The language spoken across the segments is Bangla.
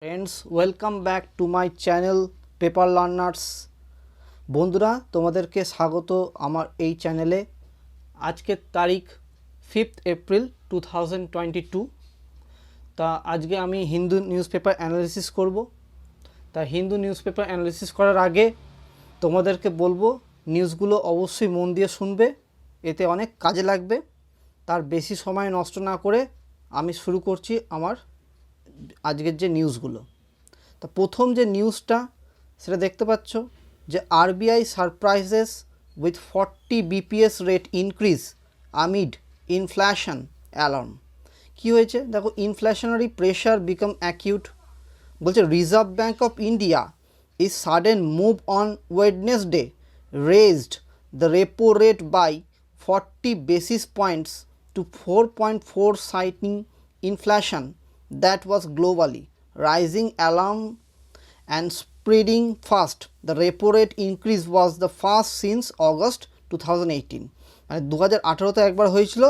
Friends, welcome back to my channel paper learners. বন্ধুরা, তোমাদেরকে স্বাগত আমার এই চ্যানেলে। আজকের তারিখ 5 এপ্রিল 2022। তা আজকে আমি হিন্দু নিউজ পেপার অ্যানালিসিস করব। তা হিন্দু নিউজ পেপার অ্যানালিসিস করার আগে তোমাদেরকে বলবো নিউজগুলো অবশ্যই মন দিয়ে শুনবে, এতে অনেক কাজে লাগবে। তার বেশি সময় নষ্ট না করে আমি শুরু করছি আমার আজকের যে নিউজগুলো। তা প্রথম যে নিউজটা সেটা দেখতে পাচ্ছ যে RBI surprises with 40 BPS rate increase amid inflation alarm. কী হয়েছে দেখো, ইনফ্লেশনারি প্রেশার বিকাম অ্যাকিউট। বলছে reserve bank of India is sudden move on Wednesday raised the repo rate by 40 basis points to 4.4, citing inflation that was globally rising alarm and spreading fast. The repo rate increase was the first since August 2018. মানে 2018-তে একবার হয়েছিল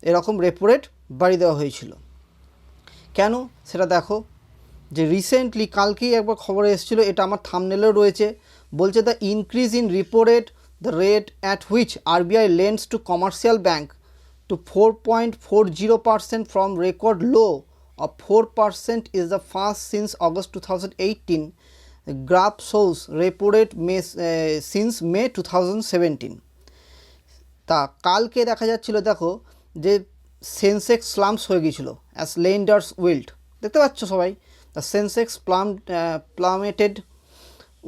এরকম রেপো রেট বাড়িয়ে দেওয়া হয়েছিল। কেন সেটা দেখো, যে রিসেন্টলি কালকেই একবার খবরে এসেছিলো, এটা আমার থাম্বনেলেও রয়েছে। বলছে the increase in repo rate, the rate at which RBI lends to commercial bank to 4.40% from record low of 4% is the first since August 2018. The graph shows repo rate since May 2017. তা কালকে দেখা যাচ্ছিল, দেখো যে সেন্সেক্স স্লাম্পস হয়ে গিয়েছিল অ্যাজ লেন্ডার্স উইল্ড। দেখতে পাচ্ছ সবাই, the Sensex plummeted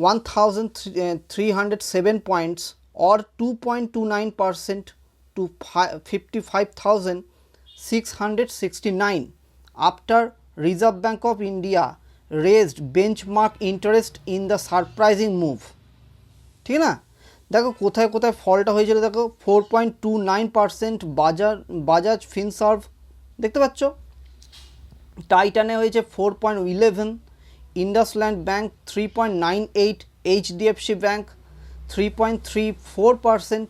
1,307 points or 2.29% to 55,669 after Reserve Bank of India raised benchmark interest in the surprising move. ঠিক না? দেখো কোথায় কোথায় ফলটা হয়েছিল, দেখো 4.29% বাজাজ ফিনসার্ভ, দেখতে পাচ্ছ। টাইটানে হয়েছে 4.11, IndusInd bank 3.98, HDFC bank 3.34%।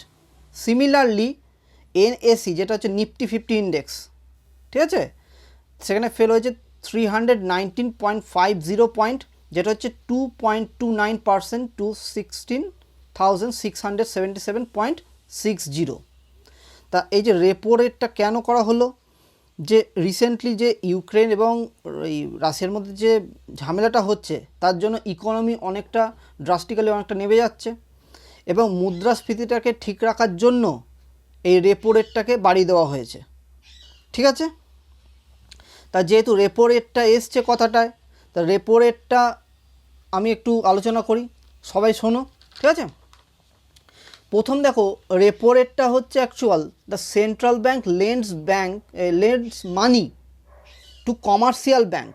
Similarly NAC যেটা হচ্ছে নিফটি 50 ইন্ডেক্স, ঠিক আছে, সেখানে ফেল হয়েছে 319.50 পয়েন্ট, যেটা হচ্ছে 2.29% টু 16,677.60। তা এই যে রেপো রেটটা কেন করা হলো, যে রিসেন্টলি যে ইউক্রেন এবং এই রাশিয়ার মধ্যে যে ঝামেলাটা হচ্ছে তার জন্য ইকোনমি অনেকটা ড্রাস্টিক্যালি অনেকটা নেমে যাচ্ছে, এবং মুদ্রাস্ফীতিটাকে ঠিক রাখার জন্য এই রেপো রেটটাকে বাড়িয়ে দেওয়া হয়েছে। ঠিক আছে, তা যেহেতু রেপো রেটটা এসছে কথাটায়, তা রেপো রেটটা আমি একটু আলোচনা করি, সবাই শোনো। ঠিক আছে, প্রথম দেখো রেপো রেটটা হচ্ছে actual the central bank lends money to commercial bank.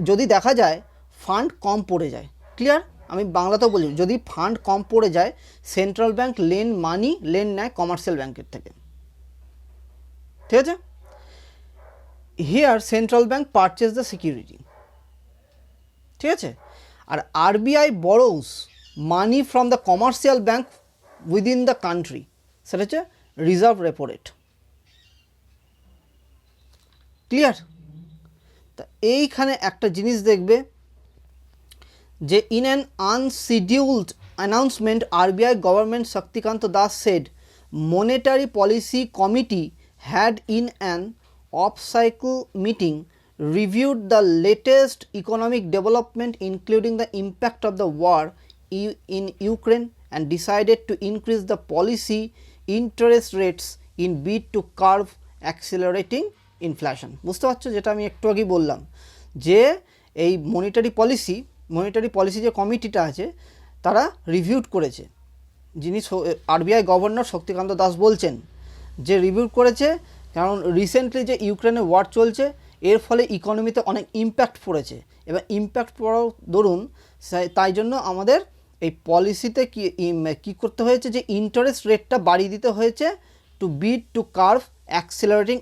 যদি দেখা যায় ফান্ড কম পড়ে যায়, ক্লিয়ার, আমি বাংলাতেও বলি, যদি ফান্ড কম পড়ে যায় সেন্ট্রাল ব্যাঙ্ক লেন নেয় কমার্শিয়াল ব্যাঙ্কের থেকে। ঠিক আছে, here central bank purchase the security. ঠিক আছে, আর RBI borrows money from the commercial bank within the country, সেটা হচ্ছে রিজার্ভ রেপো রেট। ক্লিয়ার? তা এইখানে একটা জিনিস দেখবে যে in an unscheduled announcement RBI government Shaktikanta Das said monetary policy committee had in an off-cycle meeting reviewed the latest economic development including the impact of the war in Ukraine and decided to increase the policy interest rates in bid to curb accelerating inflation. বুঝতে পারছো যেটা আমি একটু আগে বললাম, যে এই মনিটারি পলিসি যে কমিটিটা আছে তারা রিভিউড করেছে, যিনি আরবিআই গভর্নর শক্তিকান্ত দাস বলছেন যে রিভিউ করেছে, কারণ রিসেন্টলি যে ইউক্রেনে ওয়ার চলছে এর ফলে ইকোনমিতে অনেক ইম্প্যাক্ট পড়েছে, এবং ইম্প্যাক্ট পড়ার দরুন তাই জন্য আমাদের এই পলিসিতে কী করতে হয়েছে, যে ইন্টারেস্ট রেটটা বাড়িয়ে দিতে হয়েছে to beat to curve accelerating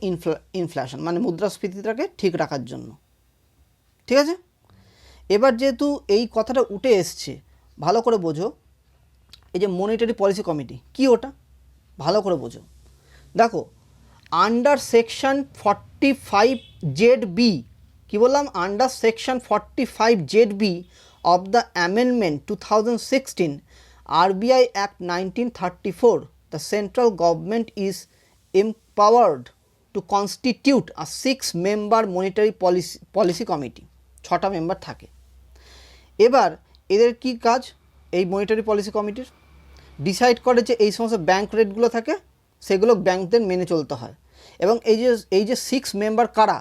inflation, মানে মুদ্রাস্ফীতিটাকে ঠিক রাখার জন্য। ঠিক আছে, এবার যেহেতু এই কথাটা উঠে এসছে, ভালো করে বোঝো এই যে মনিটারি পলিসি কমিটি কি, ওটা ভালো করে বোঝো। দেখো আন্ডার সেকশন 45 ZB কি বললাম, under section 45 ZB of the amendment 2016 RBI Act 1934, the central government is empowered to constitute a 6-member monetary policy committee. 6টা মেম্বার থাকে। এবার এদের কি কাজ, এই মনিটারি পলিসি কমিটির ডিসাইড করে যে এই সমস্ত ব্যাংক রেটগুলো থাকে সেগুলো ব্যাংকদের মেনে চলতে হয়। এবং এই যে 6 মেম্বার কারা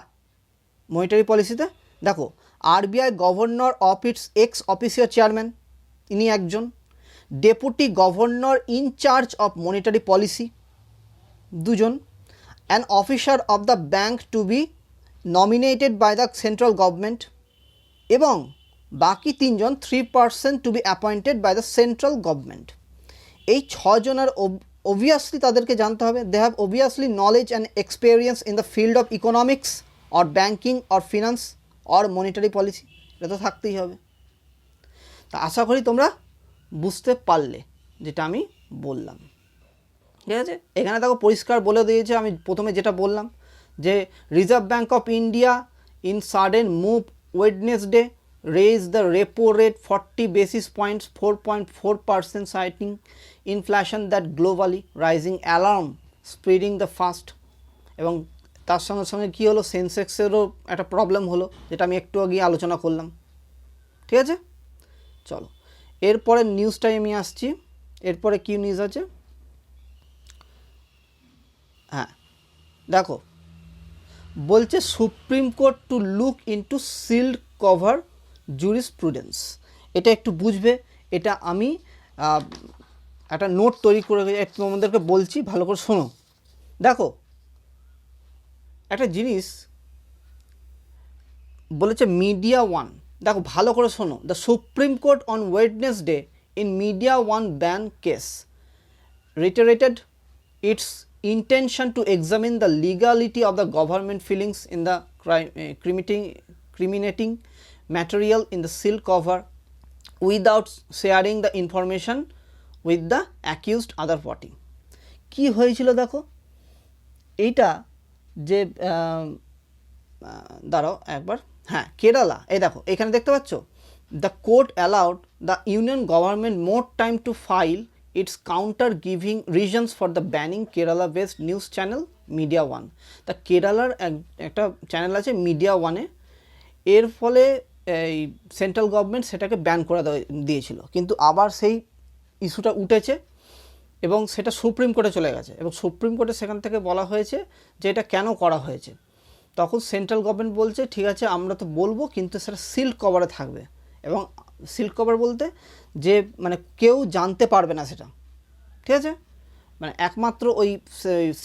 মনিটারি পলিসিতে, দেখো RBI governor of its ex official chairman ইনি একজন, deputy governor in charge of monetary policy দুজন, an officer of the bank to be nominated by the central government, এবং বাকি 3 person to be appointed by the central government. এই 6 জনের obviously তাদেরকে জানতে হবে, they have obviously knowledge and experience in the field of economics or banking or finance or monetary policy, এটা তো থাকতেই হবে। তা আশা করি তোমরা বুঝতে পারলে যেটা আমি বললাম, ঠিক আছে। এখানে দেখো পরিষ্কার বলে দিয়েছে, আমি প্রথমে যেটা বললাম যে reserve bank of India in sudden move Wednesday raise the repo rate 40 basis points 4.4%, citing inflation that globally rising alarm spreading the fast। এবং তার সঙ্গে সঙ্গে কী হলো, সেন্সেক্সেরও একটা প্রবলেম হলো, যেটা আমি একটু আগে আলোচনা করলাম, ঠিক আছে। চলো এরপরে নিউজটাই আমি আসছি, এরপরে কী নিউজ আছে, হ্যাঁ দেখো বলছে supreme court to look into sealed cover jurisprudence. এটা একটু বুঝবে, এটা আমি একটা নোট তৈরি করে তোমাদেরকে বলছি, ভালো করে শোনো। দেখো একটা জিনিস বলেছে মিডিয়া ওয়ান, দেখো ভালো করে শোনো। The supreme court on Wednesday in media one ban case reiterated its intention to examine the legality of the government fillings in the criminating material in the seal cover without sharing the information with the accused other party। কি হয়েছিল দেখো, এইটা যে দাঁড়াও একবার, হ্যাঁ কেরালা, এই দেখো এখানে দেখতে পাচ্ছ, the court allowed the union government more time to file it's counter giving reasons for the banning Kerala based news channel media one. তা কেরালার একটা চ্যানেল আছে মিডিয়া ওয়ানে, এর ফলে এই সেন্ট্রাল গভর্নমেন্ট সেটাকে ব্যান করে দিয়েছিল, কিন্তু আবার সেই ইস্যুটা উঠেছে এবং সেটা সুপ্রিম কোর্টে চলে গেছে, এবং সুপ্রিম কোর্টে সেখান থেকে বলা হয়েছে যে এটা কেন করা হয়েছে। তখন সেন্ট্রাল গভর্নমেন্ট বলছে ঠিক আছে আমরা তো বলবো, কিন্তু সেটা সিল্ড কভারে থাকবে। এবং সিল্ড কভার বলতে যে মানে কেউ জানতে পারবে না সেটা, ঠিক আছে, মানে একমাত্র ওই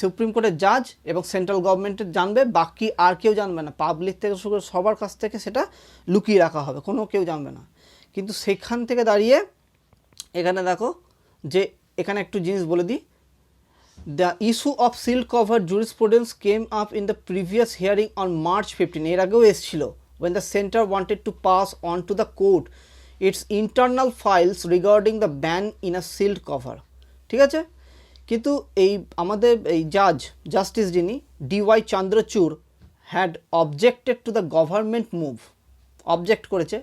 সুপ্রিম কোর্টের জাজ এবং সেন্ট্রাল গভর্নমেন্টের জানবে, বাকি আর কেউ জানবে না, পাবলিক থেকে শুরু করে সবার কাছ থেকে সেটা লুকিয়ে রাখা হবে, কোনো কেউ জানবে না। কিন্তু সেখান থেকে দাঁড়িয়ে এখানে দেখো যে এখানে একটু জিনিস বলে দিই, the issue of sealed cover jurisprudence came up in the previous hearing on March 15, এর আগেও এসেছিল, when the center wanted to pass on to the court its internal files regarding the ban in a sealed cover, ঠিক আছে। কিন্তু এই আমাদের এই জাস্টিস যিনি DY Chandrachud had objected to the government move, object করেছে,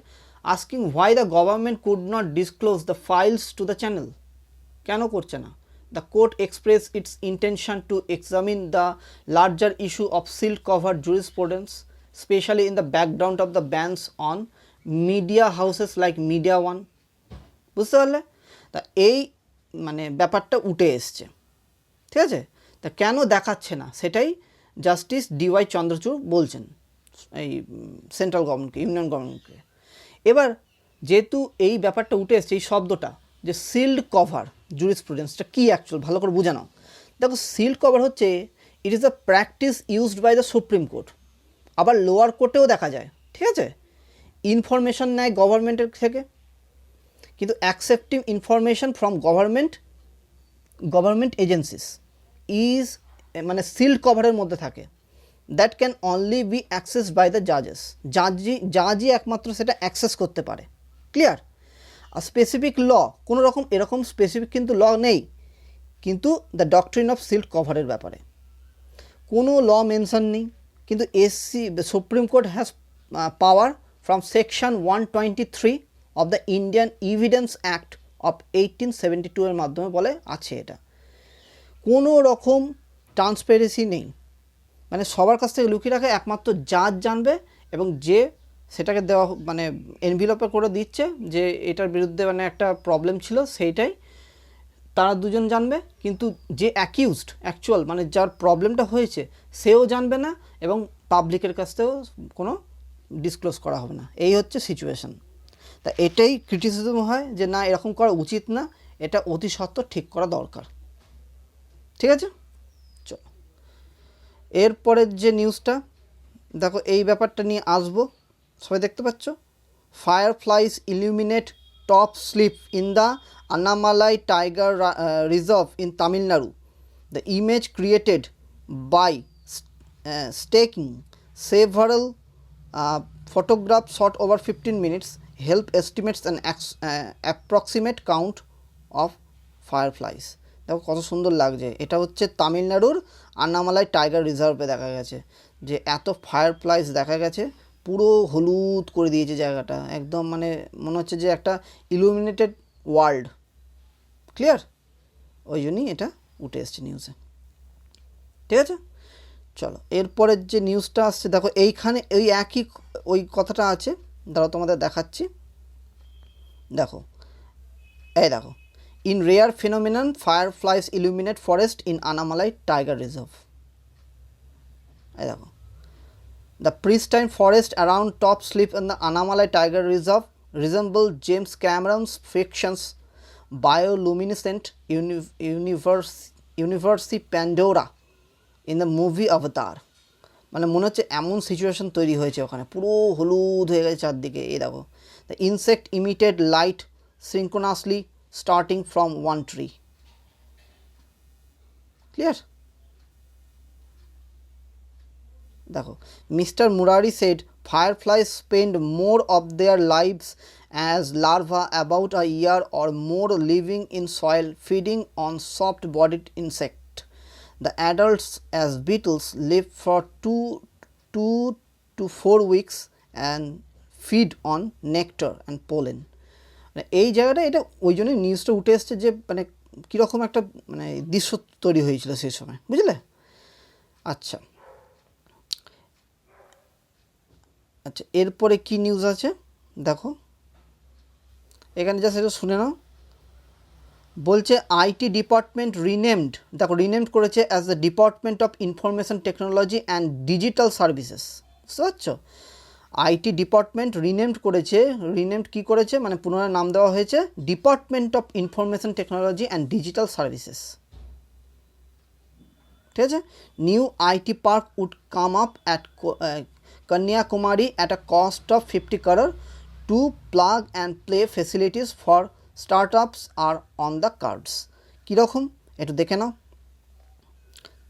asking why the government could not disclose the files to the channel, কেন করছে না। The court express its intention to examine the larger issue of sealed cover jurisprudence specially in the background of the bans on media houses like media one. বুঝতে পারলে, তা এই মানে ব্যাপারটা উঠে এসছে, ঠিক আছে। তা কেন দেখাচ্ছে না সেটাই জাস্টিস DY চন্দ্রচূড় বলছেন এই সেন্ট্রাল গভর্নমেন্টকে, ইউনিয়ন গভর্নমেন্টকে। এবার যেহেতু এই ব্যাপারটা উঠে এসছে, এই শব্দটা যে সিল্ড কভার জুরিসপ্রুডেন্সটা কী অ্যাকচুয়াল ভালো করে বোঝানো। দেখো সিল্ড কভার হচ্ছে it is a practice used by the supreme court, আবার লোয়ার কোর্টেও দেখা যায়, ঠিক আছে। ইনফরমেশন নেয় গভর্নমেন্টের থেকে, কিন্তু accepting information from government agencies is মানে সিল্ড কভারের মধ্যে থাকে, that can only be accessed by the জাজই একমাত্র সেটা অ্যাক্সেস করতে পারে, ক্লিয়ার। আর স্পেসিফিক ল কোনো রকম এরকম স্পেসিফিক কিন্তু ল নেই, কিন্তু দ্য ডক্ট্রিন অফ সিল্ড কভারের ব্যাপারে কোনো ল মেনশন নেই, কিন্তু supreme court has power from section 123 of the Indian evidence act of 1872 এর মাধ্যমে বলে আছে। এটা কোনো রকম ট্রান্সপারেন্সি নেই, মানে সবার কাছ থেকে লুকিয়ে রাখে, একমাত্র জাজ জানবে এবং যে সেটাকে দেওয়া মানে এনভিলপে করে দিচ্ছে যে এটার বিরুদ্ধে মানে একটা প্রবলেম ছিল সেইটাই তারা দুজন জানবে, কিন্তু যে অ্যাকিউজড অ্যাকচুয়াল মানে যার প্রবলেমটা হয়েছে সেও জানবে না এবং পাবলিকের কাছ থেকেও কোনো ডিসক্লোজ করা হবে না। এই হচ্ছে সিচুয়েশান। তা এটাই ক্রিটিসিজম হয় যে না এরকম করা উচিত না, এটা অতি সত্ত্বর ঠিক করা দরকার। ঠিক আছে, চলো এরপরের যে নিউজটা দেখো, এই ব্যাপারটা নিয়ে আসবো। সবাই দেখতে পাচ্ছ, fireflies illuminate top slip in the Annamalai Tiger Reserve in Tamil Nadu. The image created by staking several photographs shot over 15 minutes help estimates an approximate count of fireflies. দেখো কত সুন্দর লাগছে। এটা হচ্ছে তামিলনাড়ুর আন্নামালাই টাইগার রিজার্ভে দেখা গেছে যে এত ফায়ারফ্লাইজ দেখা গেছে, পুরো হলুদ করে দিয়েছে জায়গাটা, একদম মানে মনে হচ্ছে যে একটা ইলুমিনেটেড ওয়ার্ল্ড। ক্লিয়ার? ওই জন্যই এটা উঠে এসছে নিউজে। ঠিক আছে, চলো এরপরের যে নিউজটা আসছে দেখো, এইখানে ওই একই ওই কথাটা আছে, দাঁড়াও তোমাদের দেখাচ্ছি। দেখো এই দেখো, in rare phenomenon fireflies illuminate forest in Anamalai tiger reserve. এই দেখো, the pristine forest around top slip in the Anamalai tiger reserve resemble James Cameron's fiction's bioluminescent universe Pandora in the movie Avatar. মানে মনে হচ্ছে এমন সিচুয়েশন তৈরি হয়েছে ওখানে, পুরো হলুদ হয়ে গেছে চারদিকে। এই দেখো, the insect emitted light synchronously starting from one tree. Clear? দেখো, mister Murari said fireflies spend more of their lives as larvae, about a year or more, living in soil, feeding on soft-bodied insects. The adults, as beetles, live for 2 to 4 weeks and feed on nectar and pollen. এই জায়গাটা এটা ওই জন্যই নিউজটা উঠে এসছে যে মানে কীরকম একটা মানে দৃশ্য তৈরি হয়েছিল সেই সময়, বুঝলে? আচ্ছা আচ্ছা, এরপরে কি নিউজ আছে দেখো, এখানে যা সেটা শুনে নাও। বলছে আইটি ডিপার্টমেন্ট রিনেমড, দেখো রিনেমড করেছে as the department of information technology and digital services. বুঝতে পারছো? আইটি ডিপার্টমেন্ট রিনেমড করেছে, রিনেমড কী করেছে মানে পুনরায় নাম দেওয়া হয়েছে department of information technology and digital services. ঠিক আছে, new IT park would come up at Kanyakumari at a cost of 50 crore. 2 plug and play facilities for startups are on the cards. কীরকম একটু দেখে নাও।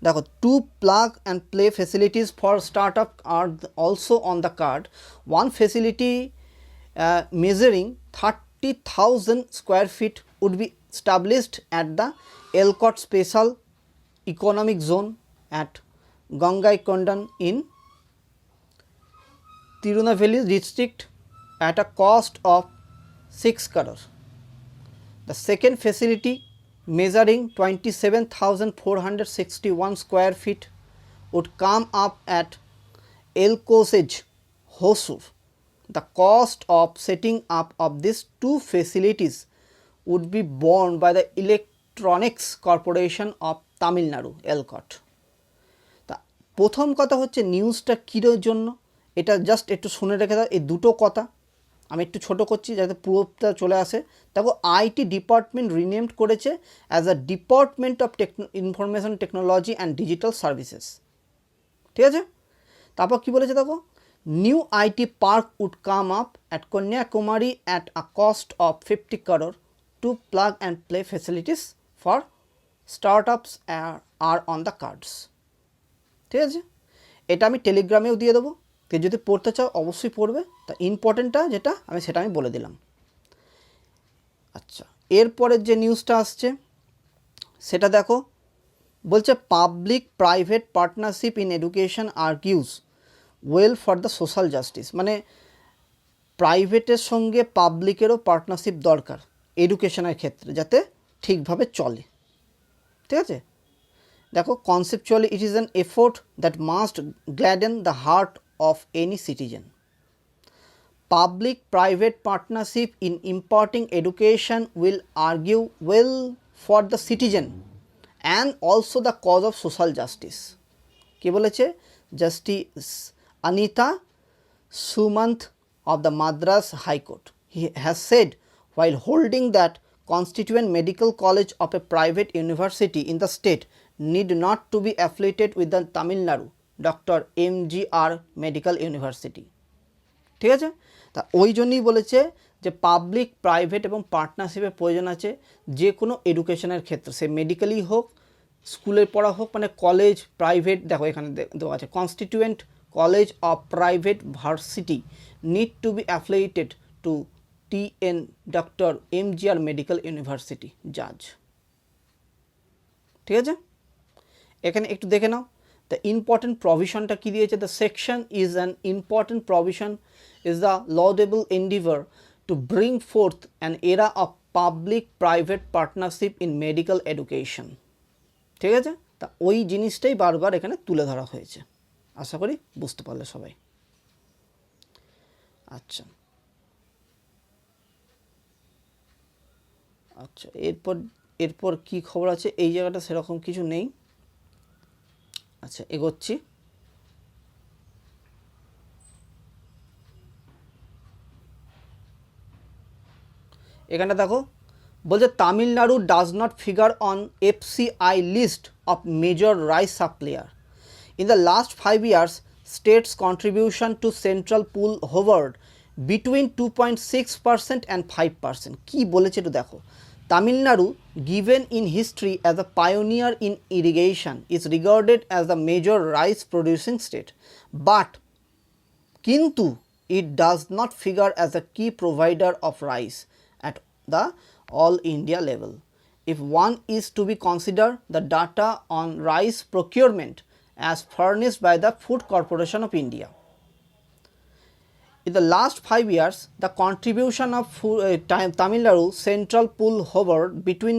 দেখো, 2 plug and play facilities for startup are also on the card. One facility measuring 30,000 square feet would be established at the Elcott Special Economic Zone at Gangaikondan in Tirunelveli district at a cost of 6 crore. The second facility, measuring 27,461 square feet, would come up at Elkosej, Hosur. The cost of setting up of these 2 facilities would be borne by the Electronics Corporation of Tamil Nadu, Elcott. তা প্রথম কথা হচ্ছে নিউজটা কির জন্য, এটা জাস্ট একটু শুনে রেখে দাও। এই দুটো কথা আমি একটু ছোট করছি যাতে পুরোটা চলে আসে। দেখো, আইটি ডিপার্টমেন্ট রিনেমড করেছে as a department of information technology and digital services. ঠিক আছে, তারপর কী বলেছে দেখো, new IT park would come up at Kanyakumari at a cost of 50 crore. 2 plug and play facilities for startups are on the cards. ঠিক আছে, এটা আমি টেলিগ্রামেও দিয়ে দেবো, কে যদি পড়তে চাও অবশ্যই পড়বে। তা ইম্পর্টেন্টটা যেটা আমি সেটা আমি বলে দিলাম। আচ্ছা, এরপরের যে নিউজটা আসছে সেটা দেখো, বলছে public private partnership in education argues well for the social justice, মানে প্রাইভেটের সঙ্গে পাবলিকেরও পার্টনারশিপ দরকার এডুকেশনের ক্ষেত্রে, যাতে ঠিকভাবে চলে। ঠিক আছে, দেখো conceptually it is an effort that must গ্ল্যাডেন the heart of any citizen. Public-private partnership in imparting education will argue well for the citizen and also the cause of social justice. কি বলেছে? Justice Anita Sumanta of the Madras High Court. He has said while holding that constituent medical college of a private university in the state need not to be affiliated with the Tamil Nadu Dr. MGR Medical University. ঠিক আছে, তা ওই জন্যই বলেছে যে পাবলিক প্রাইভেট এবং পার্টনারশিপের প্রয়োজন আছে যে কোনো এডুকেশনের ক্ষেত্রে, সে মেডিকেলই হোক, স্কুলে পড়া হোক, মানে কলেজ প্রাইভেট। দেখো এখানে দেওয়া আছে constituent college of private varsity need to be affiliated to TN doctor MGR medical university জাজ। ঠিক আছে, এখানে একটু দেখে নাও দ্য ইম্পর্টেন্ট প্রভিশনটা কী দিয়েছে। The section is an important provision is the laudable endeavor to bring forth an era of public-private partnership in medical education. ঠিক আছে, তা ওই জিনিসটাই বারবার এখানে তুলে ধরা হয়েছে, আশা করি বুঝতে পারলে সবাই। আচ্ছা আচ্ছা, এরপর কি খবর আছে? এই জায়গাটা সেরকম কিছু নেই। আচ্ছা, এগোচ্ছি। এখানে দেখো বলছে Tamil Nadu does not figure on FCI list of major rice supplier. In the last 5 years states contribution to central pool hovered between 2.6% and 5%। কী বলেছে একটু দেখো। Tamil Nadu given in history as a pioneer in irrigation is regarded as the major rice producing state, but কিন্তু it does not figure as a key provider of rice at the all India level. If one is to be considered the data on rice procurement as furnished by the Food Corporation of India. In the last 5 years, the contribution of Tamil Nadu central pool hovered between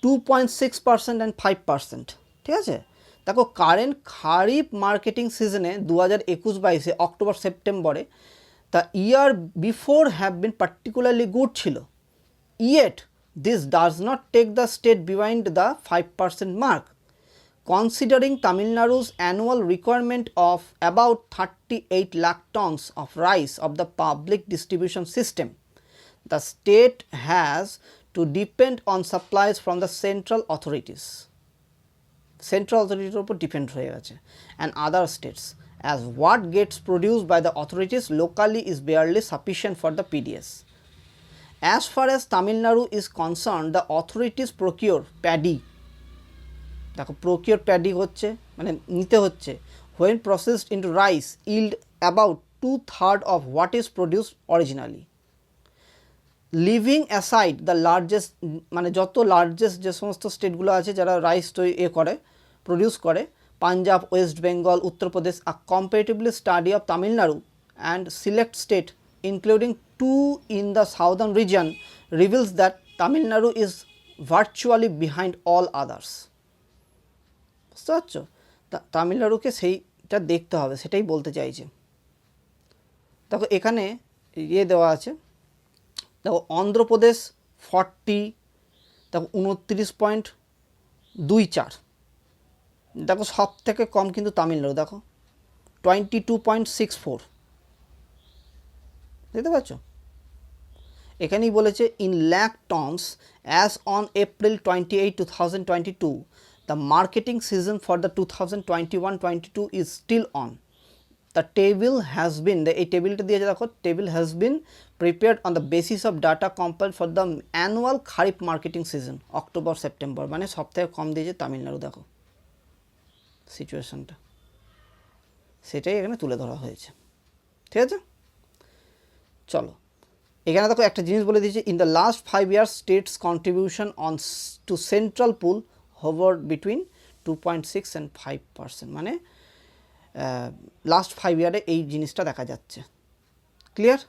2.6% and 5%. ঠিক আছে, দেখো কারেন্ট খারিফ মার্কেটিং সিজনে 2021-22 অক্টোবর সেপ্টেম্বরে the year before have been particularly good ছিল, yet this does not take the state behind the 5% mark. Considering Tamil Nadu's annual requirement of about 38 lakh tons of rice of the public distribution system, the state has to depend on supplies from the central authorities. Central authorities উপর ডিপেন্ড হয়ে গেছে and other states, as what gets produced by the authorities locally is barely sufficient for the PDS. As far as Tamil Nadu is concerned, the authorities procure paddy. দেখো প্রকিওর প্যাডি হচ্ছে মানে নিতে হচ্ছে, when processed into rice yield about 2/3 of what is produced originally. Leaving aside the largest, মানে যত লার্জেস্ট যে সমস্ত স্টেটগুলো আছে যারা রাইস প্রডিউস করে, Punjab, West Bengal, Uttar Pradesh, a comparatively study of Tamil Nadu and select state including 2 in the southern region reveals that Tamil Nadu is virtually behind all others. বুঝতে পারছো, তামিলনাড়ুকে সেইটা দেখতে হবে, সেটাই বলতে চাইছে। দেখো এখানে ইয়ে দেওয়া আছে, দেখো অন্ধ্রপ্রদেশ 40, দেখো 29.24, দেখো সব থেকে কম কিন্তু তামিলনাড়ু, দেখো 22.64, দেখতে পাচ্ছ। এখানেই বলেছে in lakh tonnes as on April 28, 2022 the marketing season for the 2021-22 is still on. The table has been, এই টেবিলটা দিয়েছে দেখো, table has been prepared on the basis of data compiled for the annual kharif marketing season October September, মানে সব থেকে কম দিয়েছে তামিলনাড়ু। দেখো সিচুয়েশনটা, সেটাই এখানে তুলে ধরা হয়েছে। ঠিক আছে, চলো এখানে দেখো একটা জিনিস বলে দিয়েছে, in the last 5 years states contribution on to central pool hovered between 2.6 and 5%, মানে লাস্ট 5 ইয়ারে এই জিনিসটা দেখা যাচ্ছে। ক্লিয়ার?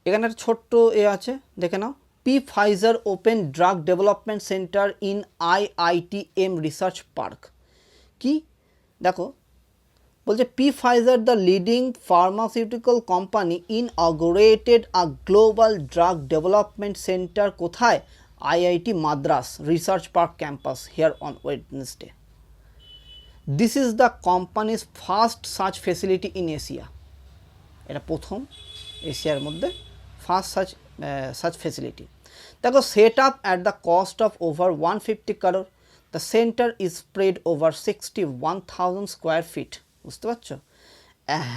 এখানে একটা ছোট্ট আছে, দেখে নাও। Pfizer open drug development centre in IITM research park. কি দেখো বলছে, Pfizer the leading pharmaceutical company inaugurated a global drug development centre কোথায়? IIT Madras research park campus here on Wednesday. This is the company's first such facility in Asia. এটা প্রথম এশিয়ার মধ্যে ফার্স্ট সাচ ফেসিলিটি। দেখো, set up at the cost of over 150 crore। The centre is spread over 61,000 square feet. বুঝতে পারছো?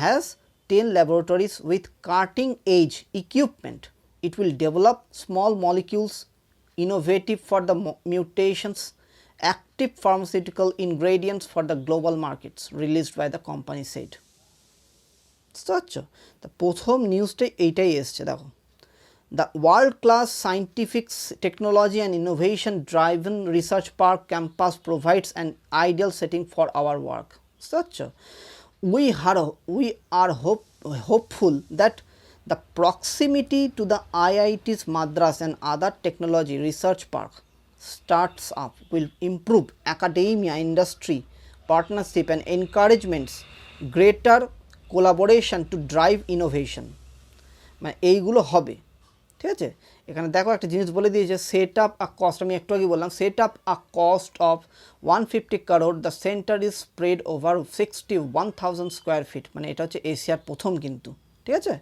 Has 10 laboratories with cutting edge equipment. It will develop small molecules innovative for the mutations, active pharmaceutical ingredients for the global markets, released by the company said. বুঝতে পারছো? তো প্রথম নিউজটাই এইটাই এসছে। দেখো, the world class scientific technology and innovation driven research park campus provides an ideal setting for our work. বুঝতে পারছো? we are hopeful that the proximity to the IIT's Madras and other technology research park starts up will improve academia industry partnership and encouragements greater collaboration to drive innovation। মানে এইগুলো হবে, ঠিক আছে? এখানে দেখো একটা জিনিস বলে দিয়েছে, সেট আপ আ কস্ট, আমি একটু আগে বললাম, set up a cost of 150 crore। The centre is spread over 61,000 square feet. মানে এটা হচ্ছে এশিয়ার প্রথম কিন্তু, ঠিক আছে?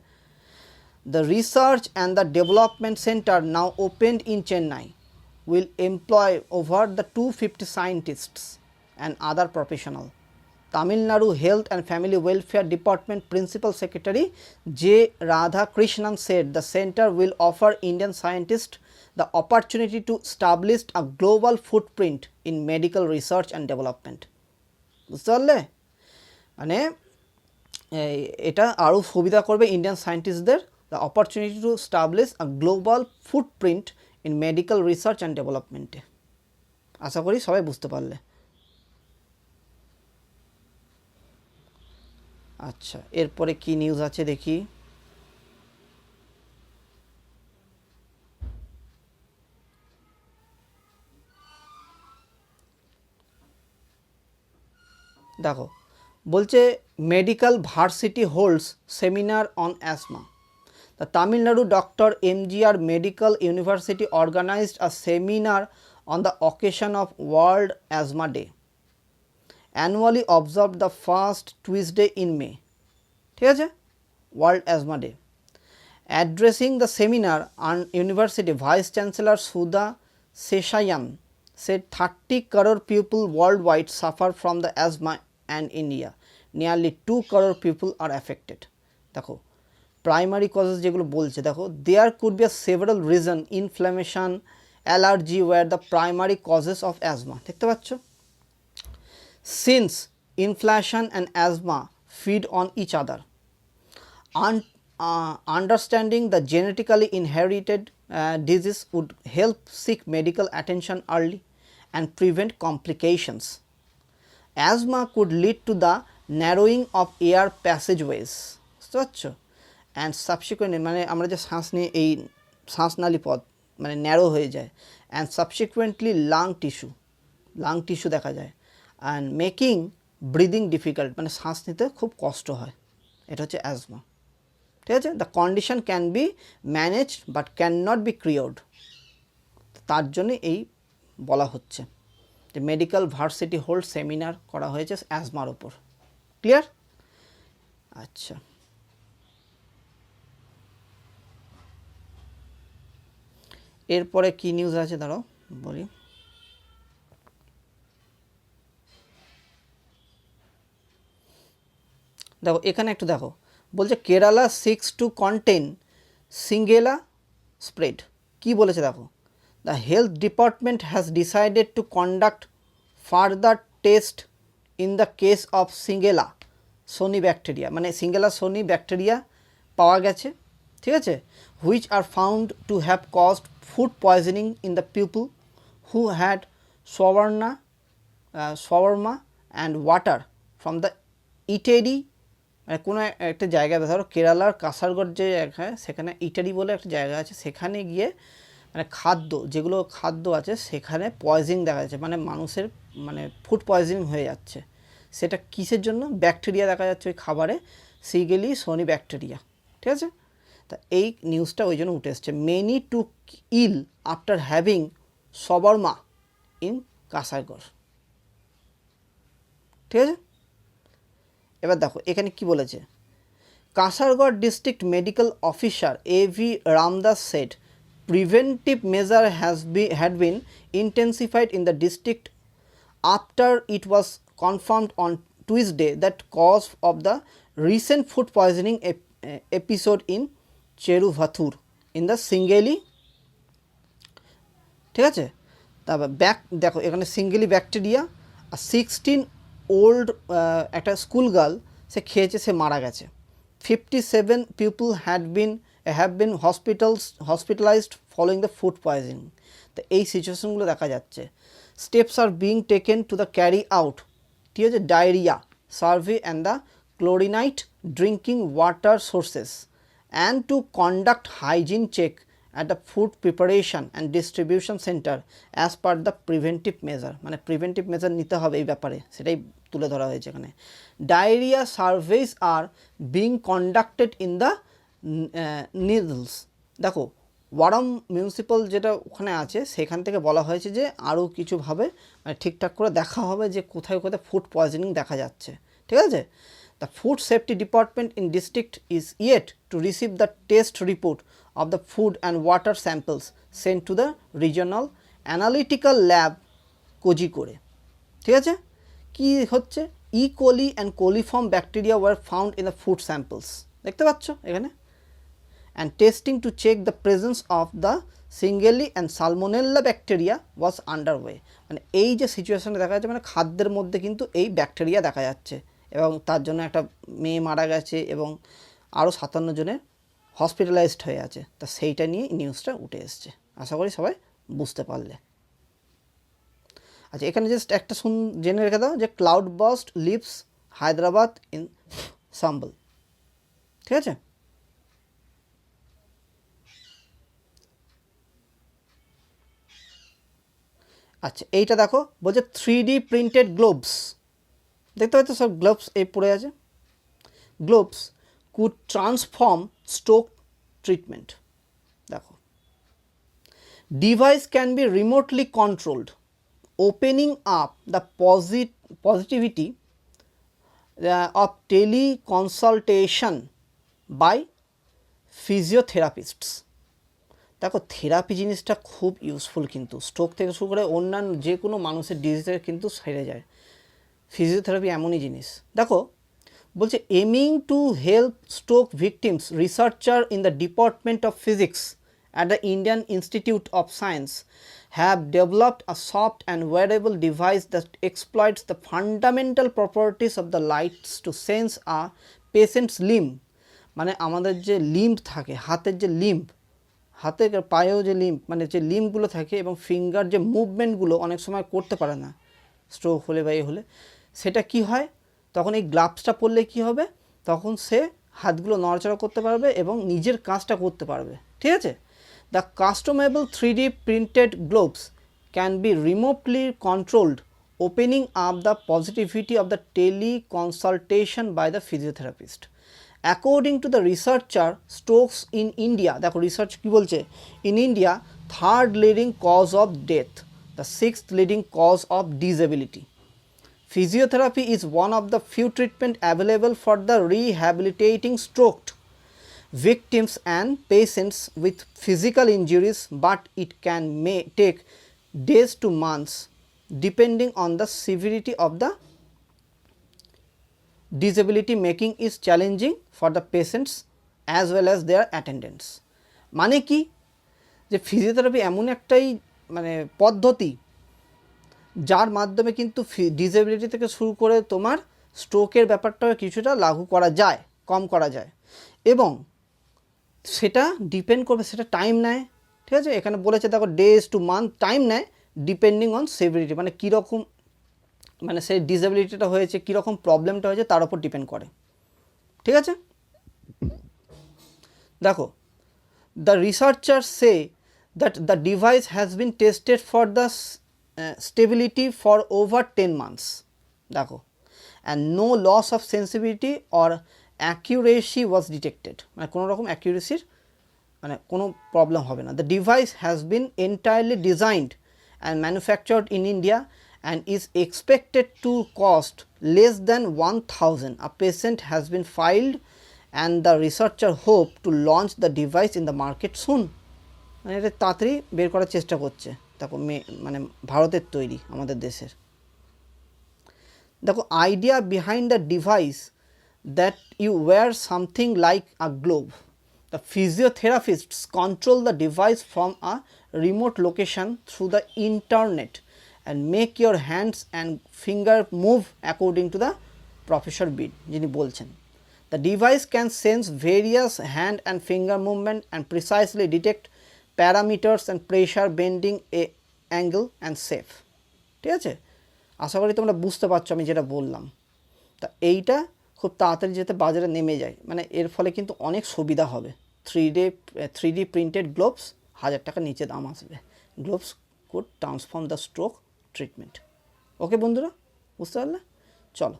The research and the development center, now opened in Chennai, will employ over the 250 scientists and other professionals. Tamil Nadu Health and Family Welfare Department Principal Secretary J. Radhakrishnan said the center will offer Indian scientists the opportunity to establish a global footprint in medical research and development. বুঝতে পারলে? মানে এটা আরও সুবিধা করবে Indian সায়েন্টিস্টদের, the opportunity to establish a global footprint in medical research and development. আশা করি সবাই বুঝতে পারলে। আচ্ছা, এরপরে কি নিউজ আছে দেখি। দেখো বলছে, medical varsity holds seminar on asthma. The Tamil Nadu Dr. MGR Medical University organized a seminar on the occasion of World Asthma Day, annually observed the first Tuesday in May. ঠিক আছে? World Asthma Day. Addressing the seminar on University Vice Chancellor Sudha Seshayan said 30 crore people worldwide suffer from the asthma, and India nearly 2 crore people are affected. দেখো, প্রাইমারি কজেস যেগুলো বলছে, দেখো, there could be several reason, inflammation, allergy were the primary causes of asthma. দেখতে পাচ্ছ? Since inflation and asthma feed on each other, understanding the genetically inherited disease would help seek medical attention early and prevent complications. Asthma could lead to the narrowing of air passageways. বুঝতে পারছো? অ্যান্ড সাবসিকুয়েন্টলি, মানে আমরা যে শ্বাস নিয়ে এই শ্বাসনালী পথ মানে ন্যারো হয়ে যায়, অ্যান্ড সাবসিকুয়েন্টলি লাং টিস্যু দেখা যায়, অ্যান্ড মেকিং ব্রিদিং ডিফিকাল্ট, মানে শ্বাস নিতে খুব কষ্ট হয়। এটা হচ্ছে অ্যাজমা, ঠিক আছে? The condition can be managed but can not be cured. তার জন্য এই বলা হচ্ছে যে মেডিকেল ভার্সিটি হোল্ড সেমিনার করা হয়েছে অ্যাজমার ওপর। ক্লিয়ার? আচ্ছা, এরপরে কি নিউজ আছে দাঁড়াও বলি। দেখো এখানে একটু দেখো, বলছে Kerala seeks to contain shigella spread. কি বলেছে দেখো, the health department has decided to conduct further test in the case of shigella sonnei bacteria, মানে সিঙ্গেলা সোনি ব্যাকটেরিয়া পাওয়া গেছে, ঠিক আছে, which are found to have caused food poisoning in the people who had shawarma and water from the eatery, মানে কোনো একটা জায়গায় ধরো কেরালার কাসারগড় যে জায়গা সেখানে ইটারি বলে একটা জায়গা আছে, সেখানে গিয়ে মানে খাদ্য যেগুলো খাদ্য আছে সেখানে পয়জনিং দেখা যাচ্ছে, মানে মানুষের মানে ফুড পয়জনিং হয়ে যাচ্ছে। সেটা কিসের জন্য? ব্যাকটেরিয়া দেখা যাচ্ছে ওই খাবারে, সিগেলি সোনি ব্যাকটেরিয়া, ঠিক আছে। তা এই নিউজটা ওই জন্য উঠে এসছে, many to ill after having shawarma in Kasaragod, ঠিক আছে। এবার দেখো এখানে কি বলেছে, Kasaragod district medical officer AV Ramdas said preventive measure had been intensified in the district after it was confirmed on Tuesday that cause of the recent food poisoning episode in Cheruvathoor in the Singeli, ঠিক আছে। তারপর দেখো এখানে সিঙ্গেলি ব্যাকটেরিয়া আর 16 ওল্ড একটা স্কুল গার্ল সে খেয়েছে, সে মারা গেছে। 57 people have been hospitalized following the food poisoning। তো এই সিচুয়েশনগুলো দেখা যাচ্ছে। Steps are being taken to the carry out, ঠিক আছে, diarrhoea survey and the chlorinate drinking water sources and to conduct hygiene check at the food preparation and distribution center as per the preventive measure, মানে প্রিভেন্টিভ মেজার নিতে হবে এই ব্যাপারে, সেটাই তুলে ধরা হয়েছে এখানে। Diarrhoea surface are being conducted in the needles. দেখো ওয়ারাম মিউনিসিপ্যাল যেটা ওখানে আছে সেখান থেকে বলা হয়েছে যে আরও কিছুভাবে মানে ঠিকঠাক করে দেখা হবে যে কোথায় কোথায় ফুড পয়জনিং দেখা যাচ্ছে, ঠিক আছে। The Food Safety Department in district is yet to receive the test report of the food and water samples sent to the regional analytical lab Kozhikode, ঠিক আছে। কি হচ্ছে, E. coli and coliform bacteria were found in the food samples, দেখতে পাচ্ছ এখানে, and testing to check the presence of the Singeli and Salmonella bacteria was underway। মানে এই যে সিচুয়েশনে দেখা যাচ্ছে মানে খাদ্যের মধ্যে কিন্তু এই ব্যাকটেরিয়া দেখা যাচ্ছে এবং তার জন্য একটা মেয়ে মারা গেছে এবং আরও 57 জনের হসপিটালাইজড হয়ে আছে। তা সেইটা নিয়ে নিউজটা উঠে এসছে, আশা করি সবাই বুঝতে পারলে। আচ্ছা এখানে জাস্ট একটা জেনে রেখে দাও যে cloud burst leaves Hyderabad in shambles, ঠিক আছে। আচ্ছা এইটা দেখো বলছে 3D প্রিন্টেড গ্লোভস, দেখতে পাচ্ছ সব গ্লোভস এই পড়ে আছে। Gloves could transform stroke treatment. দেখো device can be remotely controlled, opening up the positivity of teleconsultation by physiotherapists. দেখো থেরাপি জিনিসটা খুব ইউজফুল, কিন্তু স্ট্রোক থেকে শুরু করে অন্যান্য যে কোনো মানুষের ডিজিজের কিন্তু সেরে যায়। ফিজিওথেরাপি এমনই জিনিস। দেখো বলছে aiming to help stroke victims, researcher in the department of physics at the Indian institute of science have developed a soft and wearable device that exploits the fundamental properties of the lights to sense a patient's limb. মানে আমাদের যে লিম্ব থাকে, হাতের যে লিম্ব, হাতের পায়েও যে লিম্ব মানে যে লিম্বগুলো থাকে এবং ফিঙ্গার যে মুভমেন্টগুলো অনেক সময় করতে পারে না স্ট্রোক হলে বা হলে, সেটা কি হয় তখন এই গ্লাভসটা পরলে কি হবে, তখন সে হাতগুলো নড়াচড়া করতে পারবে এবং নিজের কাজটা করতে পারবে, ঠিক আছে। The customisable 3D printed gloves can be remotely controlled, opening up the positivity of the teleconsultation by the physiotherapist. According to the researcher, strokes in India, দেখো রিসার্চ কি বলছে, in India third leading cause of death, the sixth leading cause of disability. Physiotherapy is one of the few treatment available for the rehabilitating stroke victims and patients with physical injuries, but it can take days to months depending on the severity of the disability, making is challenging for the patients as well as their attendants। মানে কি যে ফিজিওথেরাপি এমন একটাই মানে পদ্ধতি যার মাধ্যমে কিন্তু ডিসেবিলিটি থেকে শুরু করে তোমার স্ট্রোকের ব্যাপারটাও কিছুটা লাগু করা যায়, কম করা যায়, এবং সেটা ডিপেন্ড করবে, সেটা টাইম নেয়, ঠিক আছে। এখানে বলেছে দেখো ডেজ টু মান্থ টাইম নেয় ডিপেন্ডিং অন সেভিরিটি, মানে কীরকম মানে সেই ডিসেবিলিটিটা হয়েছে, কীরকম প্রবলেমটা হয়েছে তার উপর ডিপেন্ড করে। ঠিক আছে, দেখো, the researcher say that the device has been tested for the stability for over 10 months, দেখো, and no loss of sensitivity or accuracy was detected, মানে কোনো রকম অ্যাকিউরেসির মানে কোনো প্রবলেম হবে না। The device has been entirely designed and manufactured in India and is expected to cost less than 1000. A patent has been filed and the researcher hope to launch the device in the market soon. মানে এটা তাড়াতাড়ি বের করার চেষ্টা করছে। দেখো মানে ভারতের তৈরি, আমাদের দেশের। দেখো, idea behind the device that you wear something like a glove. The physiotherapists control the device from a remote location through the internet and make your hands and finger move according to the professor Bid, যিনি বলছেন। The device can sense various hand and finger movement and precisely detect parameters and pressure, bending, angle and safe. ঠিক আছে, আশা করি তোমরা বুঝতে পারছো আমি যেটা বললাম। তা এইটা খুব তাড়াতাড়ি যাতে বাজারে নেমে যায়, মানে এর ফলে কিন্তু অনেক সুবিধা হবে। 3D প্রিন্টেড গ্লোভস 1000 টাকা নিচে দাম আসবে। Gloves could transform the stroke treatment. Okay বন্ধুরা, বুঝতে পারলে? চলো,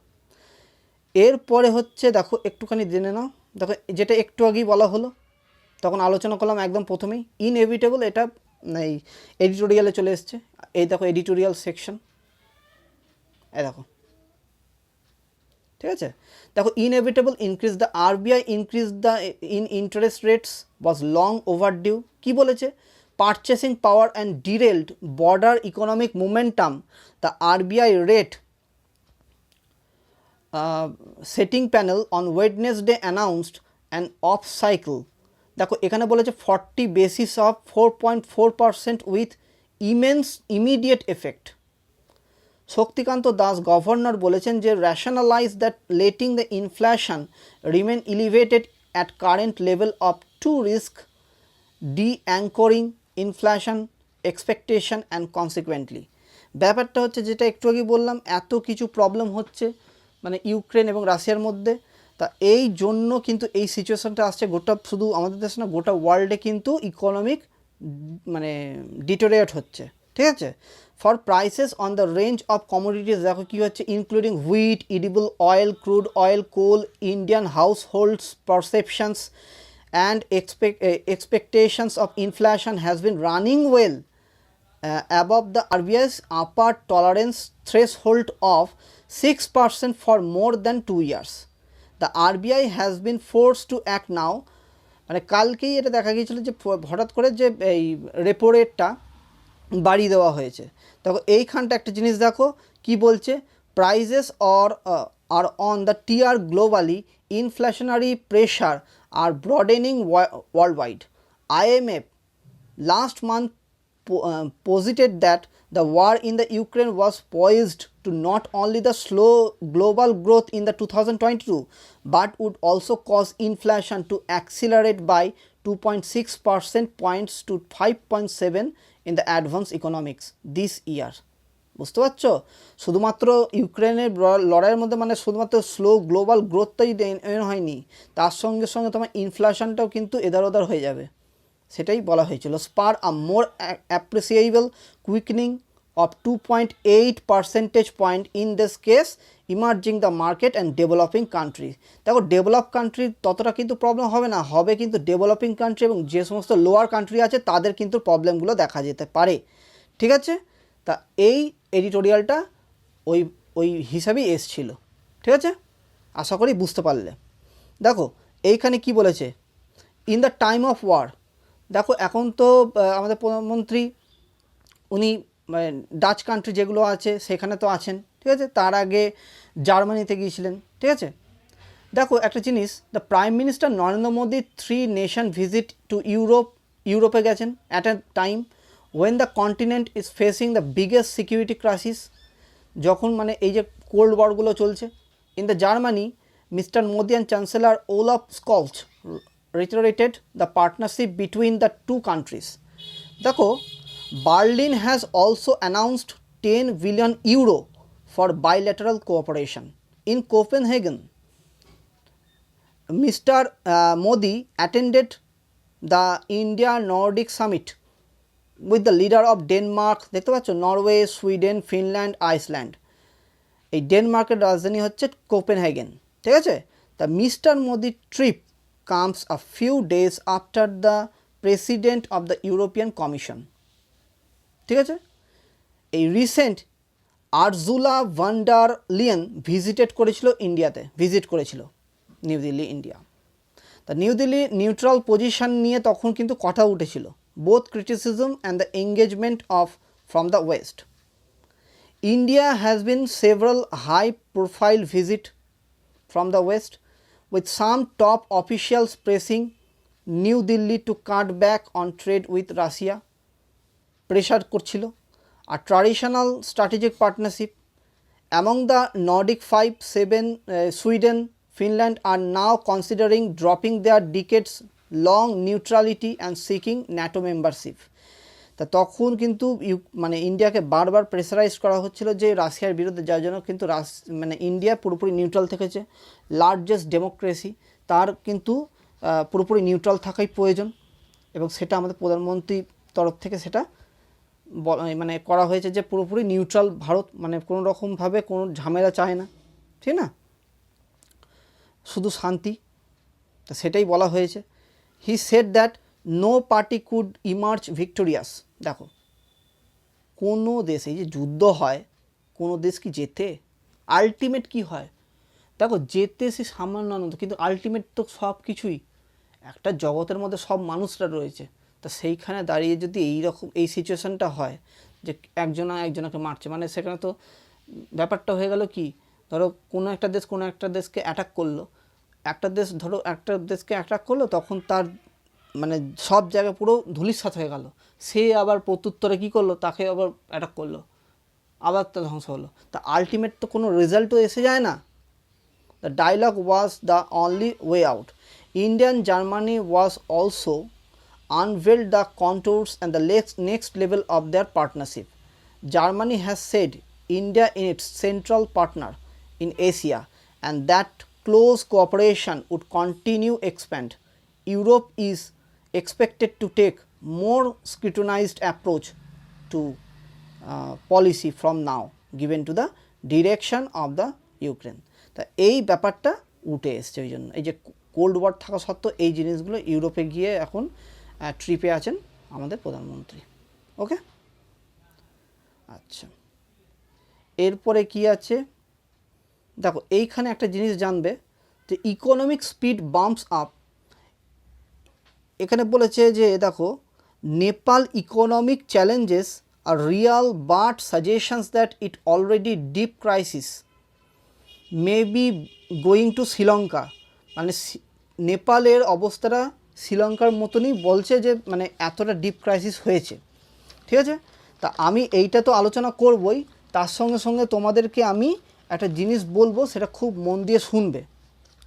এরপরে হচ্ছে দেখো একটুখানি জেনে নাও। দেখো, যেটা একটু আগেই বলা হলো, তখন আলোচনা করলাম একদম প্রথমেই, ইনএভিটেবল, এটা এই এডিটোরিয়ালে চলে এসছে। এই দেখো এডিটোরিয়াল সেকশন, এই দেখো, ঠিক আছে। দেখো, inevitable increase the RBI increase the interest rates was long overdue. কি বলেছে? purchasing power and derailed broader economic momentum, the RBI rate setting panel on Wednesday announced an off cycle. দেখো, এখানে বলেছে 40 basis of 4.4% with immense immediate effect. Shaktikanta Das governor বলেছেন যে rationalize that letting the inflation remain elevated at current level of to risk de-anchoring inflation expectation and consequently. ব্যাপারটা হচ্ছে যেটা একটু আগে বললাম, এত কিছু প্রবলেম হচ্ছে মানে ইউক্রেন এবং রাশিয়ার মধ্যে, তা এই জন্য কিন্তু এই সিচুয়েশনটা আসছে গোটা, শুধু আমাদের দেশে না, গোটা ওয়ার্ল্ডে কিন্তু ইকোনমিক মানে ডিটোরিয়েট হচ্ছে। ঠিক আছে, for prices on the range of commodities, দেখো কী হচ্ছে, including wheat, edible oil, crude oil, coal, Indian households perceptions and expectations of inflation has been running well above the RBI's upper tolerance threshold of 6% for more than 2 years. The RBI has been forced to act now. মানে কালকেই এটা দেখা গিয়েছিল যে হঠাৎ করে যে এই রেপো রেটটা বাড়িয়ে দেওয়া হয়েছে। দেখো এইখানটা একটা জিনিস দেখো কি বলছে, prices are on the tear globally, inflationary pressure are broadening worldwide. IMF last month posited that the war in the Ukraine was poised to not only the slow global growth in the 2022 but would also cause inflation to accelerate by 2.6% points to 5.7 in the advanced economics this year. বুঝতে পারছো, শুধুমাত্র ইউক্রেনের লড়াইয়ের মধ্যে মানে শুধুমাত্র স্লো গ্লোবাল গ্রোথটাই হয়নি, তার সঙ্গে সঙ্গে তোমার ইনফ্লেশনটাও কিন্তু এদার ওদার হয়ে যাবে, সেটাই বলা হয়েছিল। Spur a more appreciable quickening of 2.8 percentage point in this case emerging the market and developing country. দেখো, ডেভেলপ কান্ট্রির ততটা কিন্তু প্রবলেম হবে না, হবে কিন্তু ডেভেলপিং কান্ট্রি এবং যে সমস্ত লোয়ার কান্ট্রি আছে তাদের কিন্তু প্রবলেমগুলো দেখা যেতে পারে। ঠিক আছে, তা এই এডিটোরিয়ালটা ওই হিসাবেই এসছিল। ঠিক আছে, আশা করি বুঝতে পারলে। দেখো এইখানে কি বলেছে, in the time of war. দেখো এখন তো আমাদের প্রধানমন্ত্রী উনি ডাচ কান্ট্রি যেগুলো আছে সেখানে তো আছেন। ঠিক আছে, তার আগে জার্মানিতে গিয়েছিলেন। ঠিক আছে, দেখো একটা জিনিস, the prime minister Narendra Modi 3 nation visit to ইউরোপে গেছেন at a time when the continent is facing the biggest security crisis, যখন মানে এই যে কোল্ড ওয়ারগুলো চলছে। In the Germany, mister Modi and chancellor Olaf Scholz reiterated the partnership between the two countries. দেখো, Berlin has also announced 10 billion euro for bilateral cooperation. In Copenhagen, Mr. Modi attended the India Nordic Summit with the leader of Denmark, দেখতে পাচ্ছ, নরওয়ে, সুইডেন, ফিনল্যান্ড, আইসল্যান্ড। এই ডেনমার্কের রাজধানী হচ্ছে কোপেনহেগেন, ঠিক আছে। The mister Modi trip comes a few days after the president of the European commission, ঠিক আছে। এই recent Ursula von der Leyen visit করেছিল নিউ দিল্লি, ইন্ডিয়া। তা নিউ দিল্লি নিউট্রাল পজিশন নিয়ে তখন কিন্তু কথা উঠেছিল, both criticism and the engagement from the west. India has been several high profile visit from the west, with some top officials pressing New Delhi to cut back on trade with Russia, pressure করছিল। আর traditional strategic partnership among the Nordic 5-7, Sweden, Finland are now considering dropping their decades-long neutrality and seeking NATO membership. তা তখন কিন্তু মানে ইন্ডিয়াকে বারবার প্রেসারাইজ করা হচ্ছিল যে রাশিয়ার বিরুদ্ধে, যার জন্য কিন্তু মানে ইন্ডিয়া পুরোপুরি নিউট্রাল থেকেছে। লার্জেস্ট ডেমোক্রেসি, তার কিন্তু পুরোপুরি নিউট্রাল থাকাই প্রয়োজন, এবং সেটা আমাদের প্রধানমন্ত্রীর তরফ থেকে সেটা মানে করা হয়েছে যে পুরোপুরি নিউট্রাল ভারত, মানে কোনো রকমভাবে কোনো ঝামেলা চায় না, ঠিক না, শুধু শান্তি। তো সেটাই বলা হয়েছে। He said that no party could emerge victorious. দেখো, কোনো দেশ, এই যে যুদ্ধ হয়, কোনো দেশ কি জেতে? আলটিমেট কি হয়? দেখো, জেতে সে সামান্য আনন্দ, কিন্তু আলটিমেট তো সব কিছুই একটা জগতের মধ্যে সব মানুষরা রয়েছে। তা সেইখানে দাঁড়িয়ে যদি এই সিচুয়েশানটা হয় যে একজনকে মারছে, মানে সেখানে তো ব্যাপারটা হয়ে গেল কি, ধরো কোনো একটা দেশকে অ্যাটাক করলো, একটা দেশকে অ্যাটাক করলো, তখন তার মানে সব জায়গায় পুরো ধূলিসাৎ হয়ে গেল। সে আবার প্রত্যুত্তরে কী করলো, তাকে আবার অ্যাটাক করলো, আবার তা ধ্বংস হলো। তা আলটিমেট তো কোনো রেজাল্টও এসে যায় না। The dialogue was the only way out. India and Germany was also unveiled the contours and the next level of their partnership. Germany has said India is its central partner in Asia and that close cooperation would continue expand. Europe is expected to take more scrutinized approach to policy from now given to the direction of the Ukraine. তা এই ব্যাপারটা উঠে এসছে, ওই জন্য এই যে কোল্ড ওয়ার থাকা সত্ত্বেও এই জিনিসগুলো ইউরোপে গিয়ে এখন ট্রিপে আছেন আমাদের প্রধানমন্ত্রী। ওকে, আচ্ছা, এরপরে কি আছে দেখো, এইখানে একটা জিনিস জানবে যে ইকোনমিক স্পিড বাম্পস আপ। এখানে বলেছে যে দেখো, Nepal economic challenges are Real but suggestions that it already deep crisis may be going to Sri Lanka. মানে নেপালের অবস্থাটা শ্রীলঙ্কার মতনই বলছে যে মানে এতটা ডিপ ক্রাইসিস হয়েছে, ঠিক আছে। তা আমি এইটা তো আলোচনা করবই, তার সঙ্গে সঙ্গে তোমাদেরকে আমি একটা জিনিস বলবো, সেটা খুব মন দিয়ে শুনবে,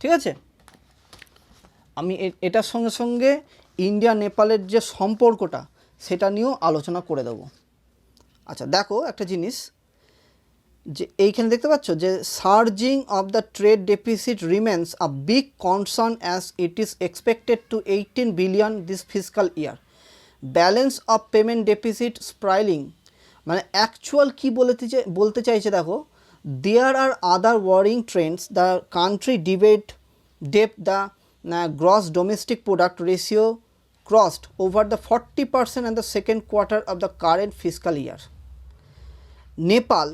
ঠিক আছে। আমি এটার সঙ্গে সঙ্গে ইন্ডিয়া নেপালের যে সম্পর্কটা সেটা নিয়েও আলোচনা করে দেবো। আচ্ছা দেখো, একটা জিনিস যে এইখানে দেখতে পাচ্ছ যে surging of the trade deficit remains a big concern as it is expected to 18 billion this fiscal year, balance of payment deficit spiralling. মানে অ্যাকচুয়াল কী বলতে চাইছে দেখো, there are other worrying trends, the country debt the gross domestic product ratio crossed over the 40% in the second quarter of the current fiscal year. Nepal,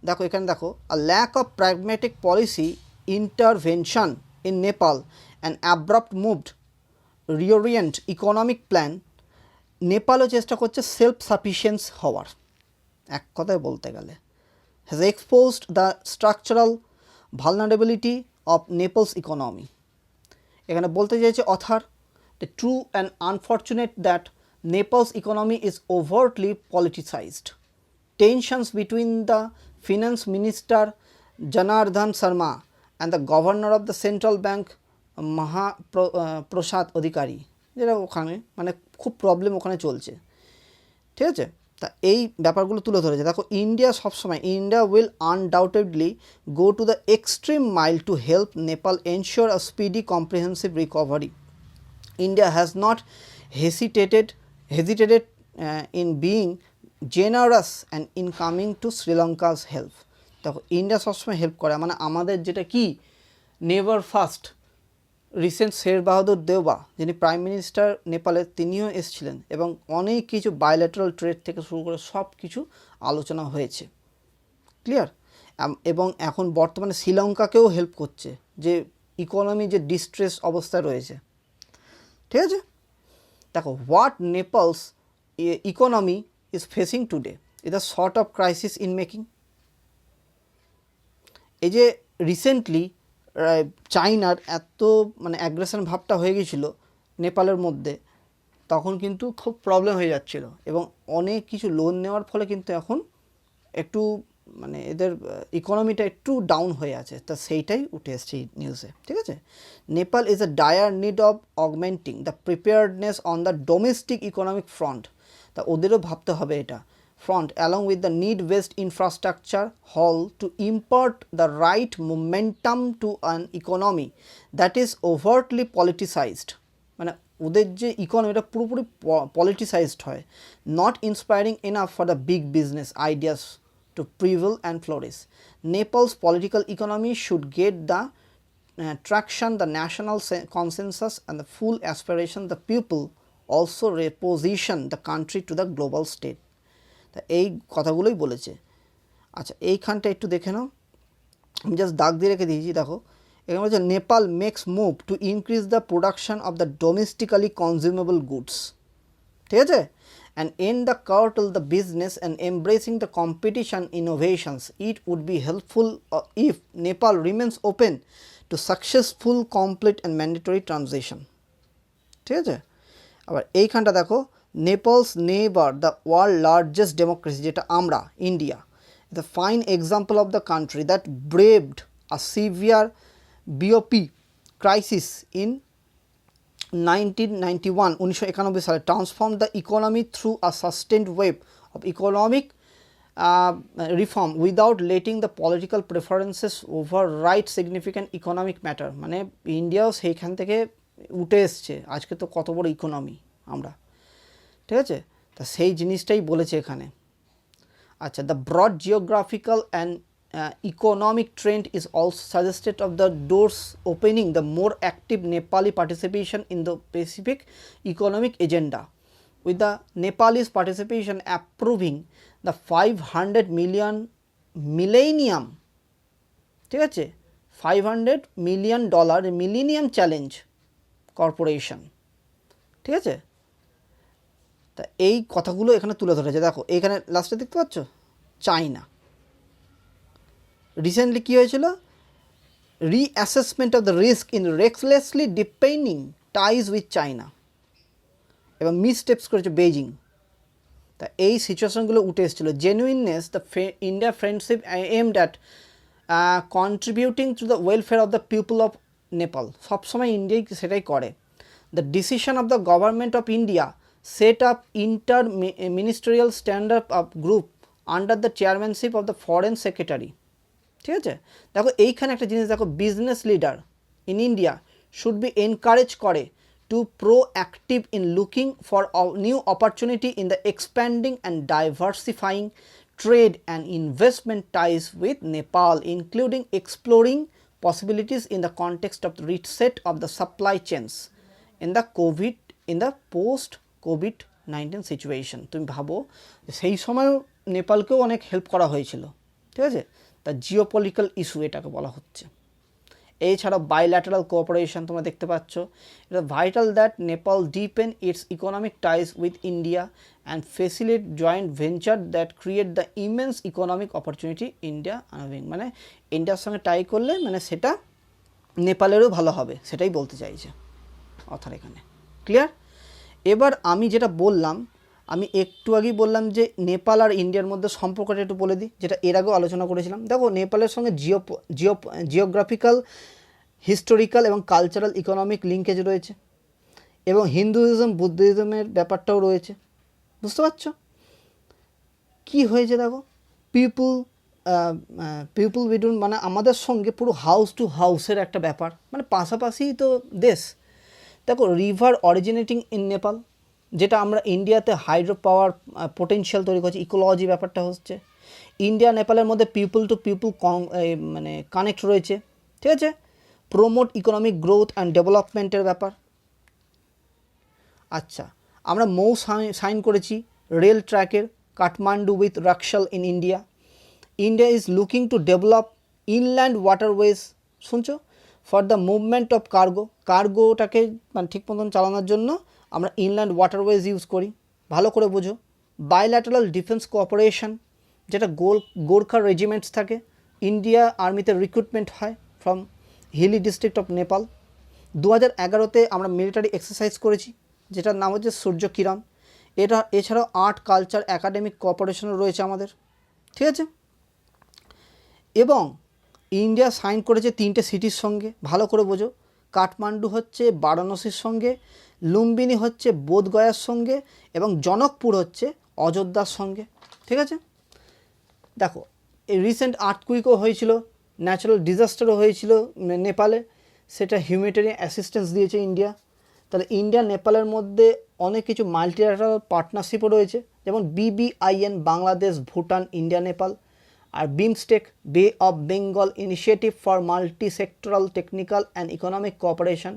দেখো এখানে দেখো, a lack of pragmatic policy intervention in Nepal and abrupt moved reorient economic plan. নেপালও চেষ্টা করছে সেলফ সাফিসিয়েন্স হওয়ার, এক কথায় বলতে গেলে, has exposed the structural vulnerability of Nepal's economy. এখানে বলতে চাইছে other, the true and unfortunate that Nepal's economy is overtly politicized. Tensions between the finance minister Janardhan Sharma and the governor of the central bank Mahaprasad Adhikari, যেটা ওখানে মানে খুব প্রবলেম ওখানে চলছে, ঠিক আছে। তা এই ব্যাপারগুলো তুলে ধরেছে। দেখো ইন্ডিয়া সবসময়, India will undoubtedly go to the extreme mile to help Nepal ensure a speedy comprehensive recovery. India has not hesitated in being generous and in coming to Sri Lanka's help. দেখো ইন্ডিয়া সবসময় হেল্প করে, মানে আমাদের যেটা কি নেভার ফার্স্ট। রিসেন্ট শের বাহাদুর দেওবা যিনি প্রাইম মিনিস্টার নেপালের, তিনিও এসেছিলেন এবং অনেক কিছু বায়োল্যাটারাল ট্রেড থেকে শুরু করে সব কিছু আলোচনা হয়েছে। ক্লিয়ার? এবং এখন বর্তমানে শ্রীলঙ্কাকেও হেল্প করছে, যে ইকোনমি যে ডিস্ট্রেস অবস্থায় রয়েছে। ঠিক আছে? দেখো what Nepal's economy is facing today is a sort of crisis in making. এই যে রিসেন্টলি চাইনার এত মানে অ্যাগ্রেশন ভাবটা হয়ে গিয়েছিল নেপালের মধ্যে, তখন কিন্তু খুব প্রবলেম হয়ে যাচ্ছিল এবং অনেক কিছু লোন নেওয়ার ফলে কিন্তু এখন একটু মানে এদের ইকোনমিটা একটু ডাউন হয়ে আছে। তা সেইটাই উঠে এসছে নিউজে। ঠিক আছে? Nepal is a dire need of augmenting the preparedness on the domestic economic front. তা ওদেরও ভাবতে হবে এটা front along with the need-based infrastructure whole to impart the right momentum to an economy that is overtly politicized. মানে ওদের যে ইকোনমিটা পুরোপুরি পলিটিসাইজড হয়, not inspiring enough for the big business ideas to prevail and flourish. Nepal's political economy should get the traction, the national consensus and the full aspiration the people also reposition the country to the global state. তা এই কথাগুলোই বলেছে। আচ্ছা এইখানটা একটু দেখে নাও, আমি জাস্ট দাগ দিয়ে রেখে দিয়েছি। দেখো এখানে বলছে Nepal makes move to increase the production of the domestically consumable goods. ঠিক আছে? And end the cartel the business and embracing the competition innovations. It would be helpful if Nepal remains open to successful complete and mandatory transition. ঠিক আছে? আবার এইখানটা দেখো Nepal's neighbor, the world largest democracy, যেটা আমরা India, is a fine example of the country that braved a severe BOP crisis in 1991 সালে, transformed the economy through a sustained wave of economic reform without letting the political preferences override significant economic matter. মানে ইন্ডিয়াও সেইখান থেকে উঠে এসছে, আজকে তো কত বড় ইকোনমি আমরা। ঠিক আছে? তা সেই জিনিসটাই বলেছে এখানে। আচ্ছা, the broad geographical and economic trend is also suggested of the doors opening the more active Nepali participation in the Pacific economic agenda, with the Nepalis participation approving the $500 million millennium. ঠিক আছে? $500 million মিলেনিয়াম চ্যালেঞ্জ কর্পোরেশন। ঠিক আছে? তা এই কথাগুলো এখানে তুলে ধরেছে। দেখো এইখানে লাস্টে দেখতে পাচ্ছ চায়না রিসেন্টলি কী হয়েছিল, reassessment of the risk in recklessly depending ties with China, এবং মিসস্টেপস করেছে বেইজিং। তা এই সিচুয়েশনগুলো উঠে এসেছিলো। Genuineness the India friendship aimed at contributing to the welfare of the people of Nepal. সবসময় ইন্ডিয়াই সেটাই করে। The decision of the government of India set up inter-ministerial stand-up group under the chairmanship of the foreign secretary. ঠিক আছে? দেখো এইখানে একটা জিনিস দেখো, business leader in India should be encourage করে to proactive in looking for new opportunity in the expanding and diversifying trade and investment ties with Nepal, including exploring possibilities in the context of the reset of the supply chains in the post কোভিড-19 সিচুয়েশন। তুমি ভাবো সেই সময়ও নেপালকেও অনেক হেল্প করা হয়েছিল। ঠিক আছে? তা জিওপলিটিক্যাল ইস্যু এটাকে বলা হচ্ছে। এছাড়া বাইল্যাটারাল কোঅপারেশন তোমরা দেখতে পাচ্ছ। এটা vital that Nepal deepen its economic ties with India and facilitate joint venture that create the immense economic opportunity India আনভিং। মানে ইন্ডিয়ার সঙ্গে টাই করলে মানে সেটা নেপালেরও ভালো হবে, সেটাই বলতে চাইছে অর্থাৎ এখানে। ক্লিয়ার? এবার আমি যেটা বললাম, আমি একটু আগেই বললাম যে নেপাল আর ইন্ডিয়ার মধ্যে সম্পর্কটা একটু বলে দিই, যেটা এর আগেও আলোচনা করেছিলাম। দেখো নেপালের সঙ্গে জিওগ্রাফিক্যাল, হিস্টোরিক্যাল এবং কালচারাল ইকোনমিক লিঙ্কেজ রয়েছে, এবং হিন্দুইজম বুদ্ধিজমের ব্যাপারটাও রয়েছে। বুঝতে পারছো? কি হয়েছে দেখো, পিপল বিটুইন মানে আমাদের সঙ্গে পুরো হাউস টু হাউসের একটা ব্যাপার, মানে পাশাপাশি তো দেশ। দেখো রিভার অরিজিনেটিং ইন নেপাল, যেটা আমরা ইন্ডিয়াতে হাইড্রো পাওয়ার পোটেনশিয়াল তৈরি করছি, ইকোলজি ব্যাপারটা হচ্ছে ইন্ডিয়া নেপালের মধ্যে পিপল টু পিপল মানে কানেক্ট রয়েছে, ঠিক আছে। প্রমোট ইকোনমিক গ্রোথ অ্যান্ড ডেভেলপমেন্টের ব্যাপার। আচ্ছা, আমরা মৌ সাইন করেছি রেল ট্র্যাকের, Kathmandu with Raxaul in India. India is looking to develop inland waterways, শুনছো, ফর দ্য মুভমেন্ট অফ কার্গোটাকে মানে ঠিক মতন চালানোর জন্য আমরা ইনল্যান্ড ওয়াটারওয়েজ ইউজ করি, ভালো করে বোঝো। বাইল্যাটারাল ডিফেন্স কোঅপারেশন, যেটা গোর্খা রেজিমেন্টস থাকে, ইন্ডিয়া আর্মিতে রিক্রুটমেন্ট হয় from hilly district of Nepal. 2011-তে আমরা মিলিটারি এক্সারসাইজ করেছি, যেটার নাম হচ্ছে সূর্য কিরণ। এছাড়াও আর্ট কালচার একাডেমিক কোঅপারেশনও রয়েছে আমাদের, ঠিক আছে। এবং ইন্ডিয়া সাইন করেছে 3টে সিটির সঙ্গে, ভালো করে বোঝো। কাঠমান্ডু হচ্ছে বারাণসীর সঙ্গে, লুম্বিনী হচ্ছে বোধগয়ার সঙ্গে, এবং জনকপুর হচ্ছে অযোধ্যার সঙ্গে, ঠিক আছে। দেখো এই রিসেন্ট আর্থকুইকও হয়েছিল, ন্যাচারাল ডিজাস্টারও হয়েছিল নেপালে, সেটা হিউম্যানিটেরিয়ান অ্যাসিস্ট্যান্স দিয়েছে ইন্ডিয়া। তাহলে ইন্ডিয়া নেপালের মধ্যে অনেক কিছু মাল্টিল্যাটারাল পার্টনারশিপও রয়েছে, যেমন BBIN বাংলাদেশ, ভুটান, ইন্ডিয়া, নেপাল। আর বিমস্টেক, বে of Bengal initiative for multi sectoral technical and economic cooperation.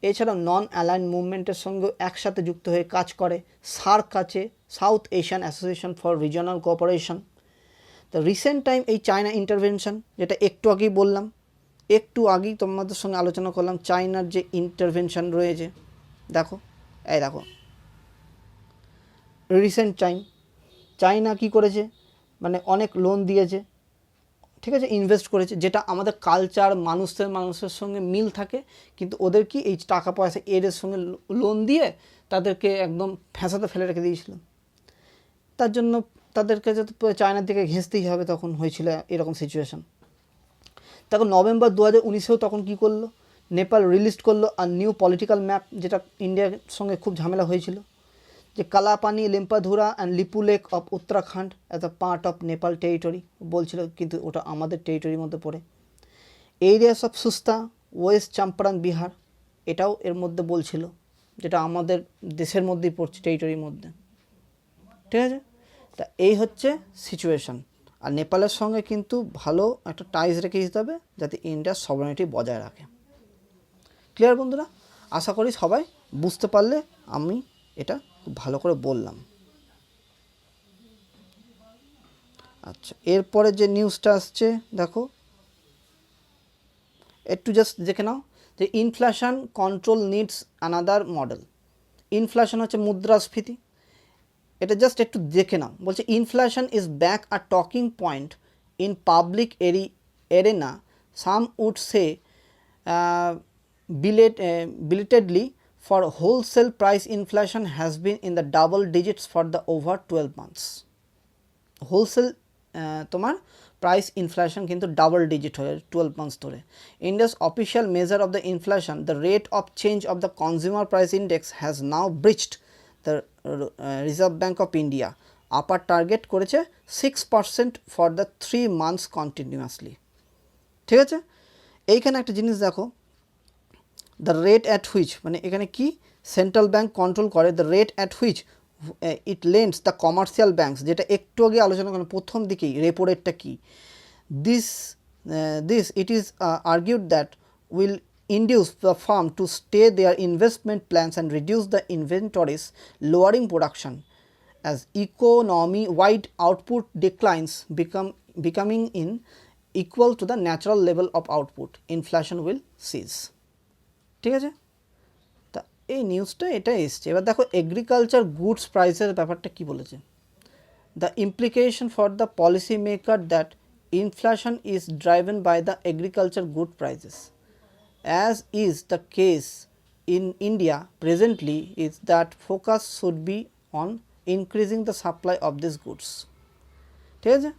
এছাড়াও নন অ্যালাইন মুভমেন্টের সঙ্গেও একসাথে যুক্ত হয়ে কাজ করে। সার্ক আছে, south Asian association for regional cooperation. তো রিসেন্ট টাইম এই চায়না ইন্টারভেনশন, যেটা একটু আগেই বললাম, একটু আগেই তোমাদের সঙ্গে আলোচনা করলাম চায়নার যে ইন্টারভেনশন রয়েছে। দেখো এই দেখো রিসেন্ট টাইম চায়না কি করেছে, মানে অনেক লোন দিয়েছে, ঠিক আছে, ইনভেস্ট করেছে, যেটা আমাদের কালচার মানুষের সঙ্গে মিল থাকে, কিন্তু ওদের কি এই টাকা পয়সা এর সঙ্গে লোন দিয়ে তাদেরকে একদম ফ্যাঁসাতে ফেলে রেখে দিয়েছিল। তার জন্য তাদেরকে যাতে চায়নার দিকে ঘেঁচতেই হবে, তখন হয়েছিল এরকম সিচুয়েশন। তখন নভেম্বর 2019-এও তখন কী করলো, নেপাল রিলিজ করলো আর নিউ পলিটিক্যাল ম্যাপ, যেটা ইন্ডিয়ার সঙ্গে খুব ঝামেলা হয়েছিল, যে Kalapani, Limpiyadhura and Lipulekh of Uttarakhand as a part of Nepal territory বলছিল, কিন্তু ওটা আমাদের টেরিটরির মধ্যে পড়ে। Areas of Susta, west Champaran, Bihar, এটাও এর মধ্যে বলছিল, যেটা আমাদের দেশের মধ্যেই পড়ছে, টেরিটরির মধ্যে, ঠিক আছে। তা এই হচ্ছে সিচুয়েশান। আর নেপালের সঙ্গে কিন্তু ভালো একটা টাইজ রেখে দিতে হবে, যাতে ইন্ডিয়ার সভারেনিটি বজায় রাখে। ক্লিয়ার বন্ধুরা? আশা করি সবাই বুঝতে পারলে, আমি এটা খুব ভালো করে বললাম। আচ্ছা, এরপরে যে নিউজটা আসছে দেখো, একটু জাস্ট দেখে নাও, যে inflation control needs another model. Inflation হচ্ছে মুদ্রাস্ফীতি, এটা জাস্ট একটু দেখে নাও। বলছে inflation is back a talking point in public arena, some would say belatedly, for wholesale price inflation has been in the double digits for the over 12 months. Wholesale তোমার প্রাইস ইনফ্লেশন কিন্তু ডাবল ডিজিট হয়ে 12 মান্থস ধরে। India's official measure of the inflation, the rate of change of the consumer price index has now breached the reserve bank of India upper target করেছে 6% ফর দ্য 3 মান্থস কন্টিনিউয়াসলি, ঠিক আছে। এইখানে একটা জিনিস দেখো, দ্য রেট অ্যাট হুইচ, মানে এখানে কি সেন্ট্রাল ব্যাঙ্ক কন্ট্রোল করে, the rate at which it lends the commercial banks, যেটা একটু আগে আলোচনা করলাম প্রথম দিকেই, রেপো রেটটা কী, this it is argued that will induce the firm to stay their investment plans and reduce the inventories, lowering production as economy-wide output declines becoming in equal to the natural level of output, inflation will cease, ঠিক আছে। তা এই নিউজটা এটা এসছে। এবার দেখো এগ্রিকালচার গুডস প্রাইসের ব্যাপারটা কি বলেছে, the implication for the policy maker that inflation is driven by the agriculture good prices, as is the case in India presently, is that focus should be on increasing the supply of these goods, ঠিক আছে।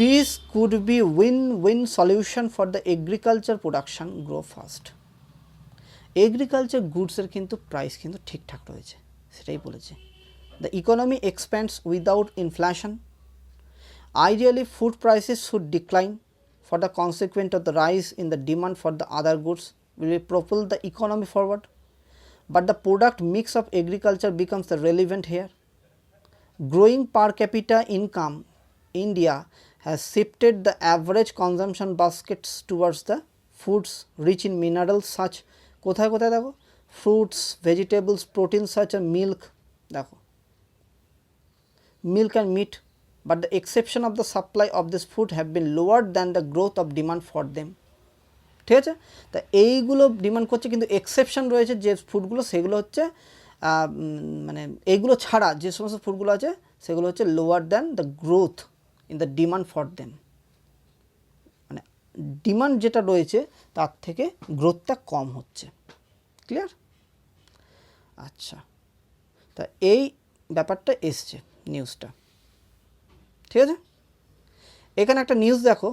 This could be win-win solution for the agriculture production grow fast. Agriculture গুডসের কিন্তু প্রাইস কিন্তু ঠিকঠাক রয়েছে, সেটাই বলেছে। The economy এক্সপ্যান্ডস without inflation, Ideally, food prices should decline for the consequence of the rise in the demand for the other goods will propel the economy forward, but the product mix of agriculture becomes the relevant here. Growing per capita income, India has shifted the average consumption baskets towards the foods rich in minerals such কোথায় কোথায় দেখো fruits, vegetables, proteins such as milk, দেখো milk and meat, but the exception of the supply of this food have been lower than the growth of demand for them. ঠিক আছে, তা এইগুলো ডিমান্ড করছে কিন্তু এক্সেপশন রয়েছে যে ফুডগুলো সেগুলো হচ্ছে মানে এইগুলো ছাড়া যে সমস্ত ফুডগুলো আছে সেগুলো হচ্ছে lower than the growth in the demand for them, মানে ডিমান্ড যেটা রয়েছে তার থেকে গ্রোথটা কম হচ্ছে। ক্লিয়ার? আচ্ছা, তা এই ব্যাপারটা এসছে নিউজটা। ঠিক আছে, এখানে একটা নিউজ দেখো,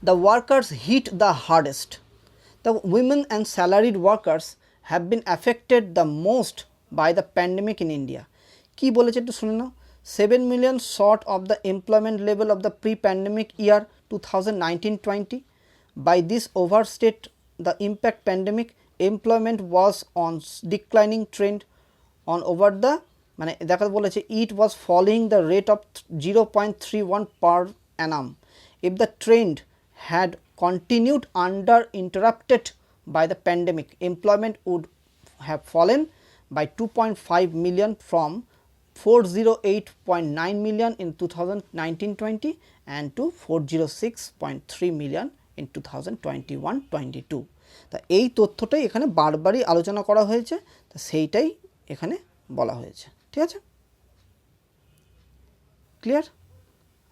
the workers hit the hardest. The women and salaried workers have been affected the most by the pandemic in India. কি বলেছে একটু শুনে নাও। 7 million short of the employment level of the pre-pandemic year 2019-20. By this overstate the impact pandemic, employment was on declining trend on over the মানে দেখা বলেছে it was following the rate of 0.31 per annum. If the trend had continued uninterrupted by the pandemic, employment would have fallen by 2.5 million from 408.9 million in 2019-20 and to 406.3 million in 2021-22. তা এই তথ্যটাই এখানে বারবারই আলোচনা করা হয়েছে, তা সেইটাই এখানে বলা হয়েছে। ঠিক আছে, ক্লিয়ার?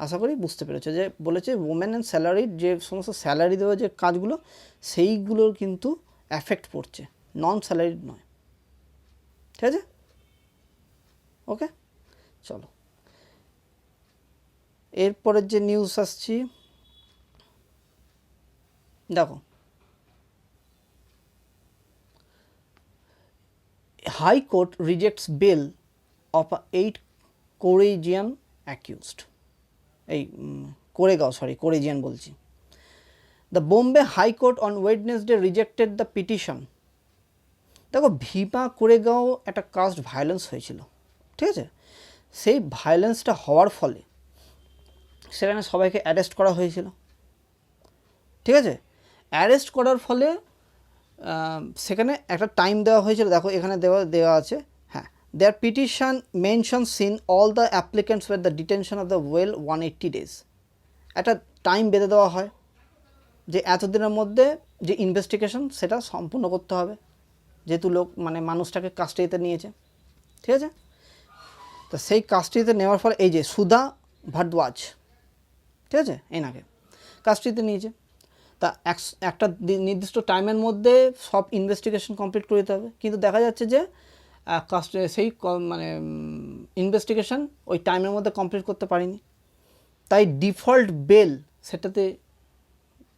আশা করি বুঝতে পেরেছো যে বলেছে ওমেন অ্যান্ড স্যালারিড যে সমস্ত স্যালারি দেওয়া যে কাজগুলো সেইগুলোর কিন্তু এফেক্ট পড়ছে, নন স্যালারিড নয়। ঠিক আছে, ওকে, চলো এরপরের যে নিউজ আসছি দেখো, high court rejects bail of 8 Koregaon accused. এই কোরেজিয়ান বলছি। The Bombay high court on Wednesday rejected the petition. দেখো ভীমা কোরেগাঁও একটা কাস্ট ভায়োলেন্স হয়েছিল, ঠিক আছে, সেই ভায়োলেন্সটা হওয়ার ফলে সেখানে সবাইকে অ্যারেস্ট করা হয়েছিল। ঠিক আছে, অ্যারেস্ট করার ফলে সেখানে একটা টাইম দেওয়া হয়েছিল, দেখো এখানে দেওয়া আছে, হ্যাঁ, their petition mentions in all the applicants were the detention of the well 180 days. একটা টাইম বেঁধে দেওয়া হয় যে এতদিনের মধ্যে যে ইনভেস্টিগেশন সেটা সম্পূর্ণ করতে হবে, যেহেতু মানে মানুষটাকে কাস্টাডিতে নিয়েছে। ঠিক আছে, তো সেই কাস্টাডিতে নেওয়ার ফলে এই যে সুধা ভারদ্বাজ, ঠিক আছে, এনাকে কাস্টাডিতে নিয়েছে, তা একটা নির্দিষ্ট টাইমের মধ্যে সব ইনভেস্টিগেশন কমপ্লিট করে দিতে হবে, কিন্তু দেখা যাচ্ছে যে সেই মানে ইনভেস্টিগেশন ওই টাইমের মধ্যে কমপ্লিট করতে পারিনি, তাই ডিফল্ট বেল সেটাতে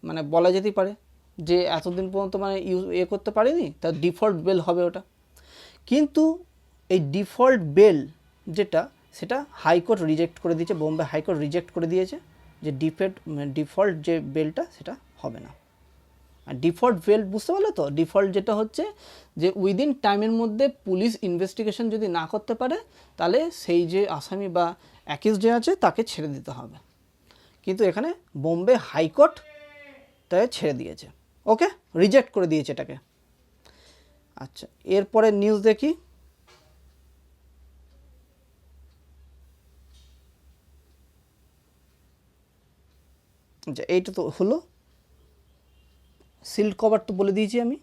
মানে বলা যেতেই পারে যে এতদিন পর্যন্ত মানে করতে পারিনি, তার ডিফল্ট বেল হবে ওটা। কিন্তু এই ডিফল্ট বেল যেটা সেটা হাইকোর্ট রিজেক্ট করে দিয়েছে, বোম্বে হাইকোর্ট রিজেক্ট করে দিয়েছে যে ডিফল্ট যে বেলটা সেটা হবে না। আর ডিফল্ট বেল বুঝতে পারলো তো, ডিফল্ট যেটা হচ্ছে যে উইদিন টাইমের মধ্যে পুলিশ ইনভেস্টিগেশন যদি না করতে পারে তাহলে সেই যে আসামি বা অ্যাকিউজড যে আছে তাকে ছেড়ে দিতে হবে, কিন্তু এখানে বোম্বে হাইকোর্ট তাই ছেড়ে দিয়েছে, ওকে, রিজেক্ট করে দিয়েছে এটাকে। আচ্ছা, এরপরে নিউজ দেখি, আচ্ছা এইটা তো হলো সিল্ড কভার, তো বলে দিয়েছি আমি।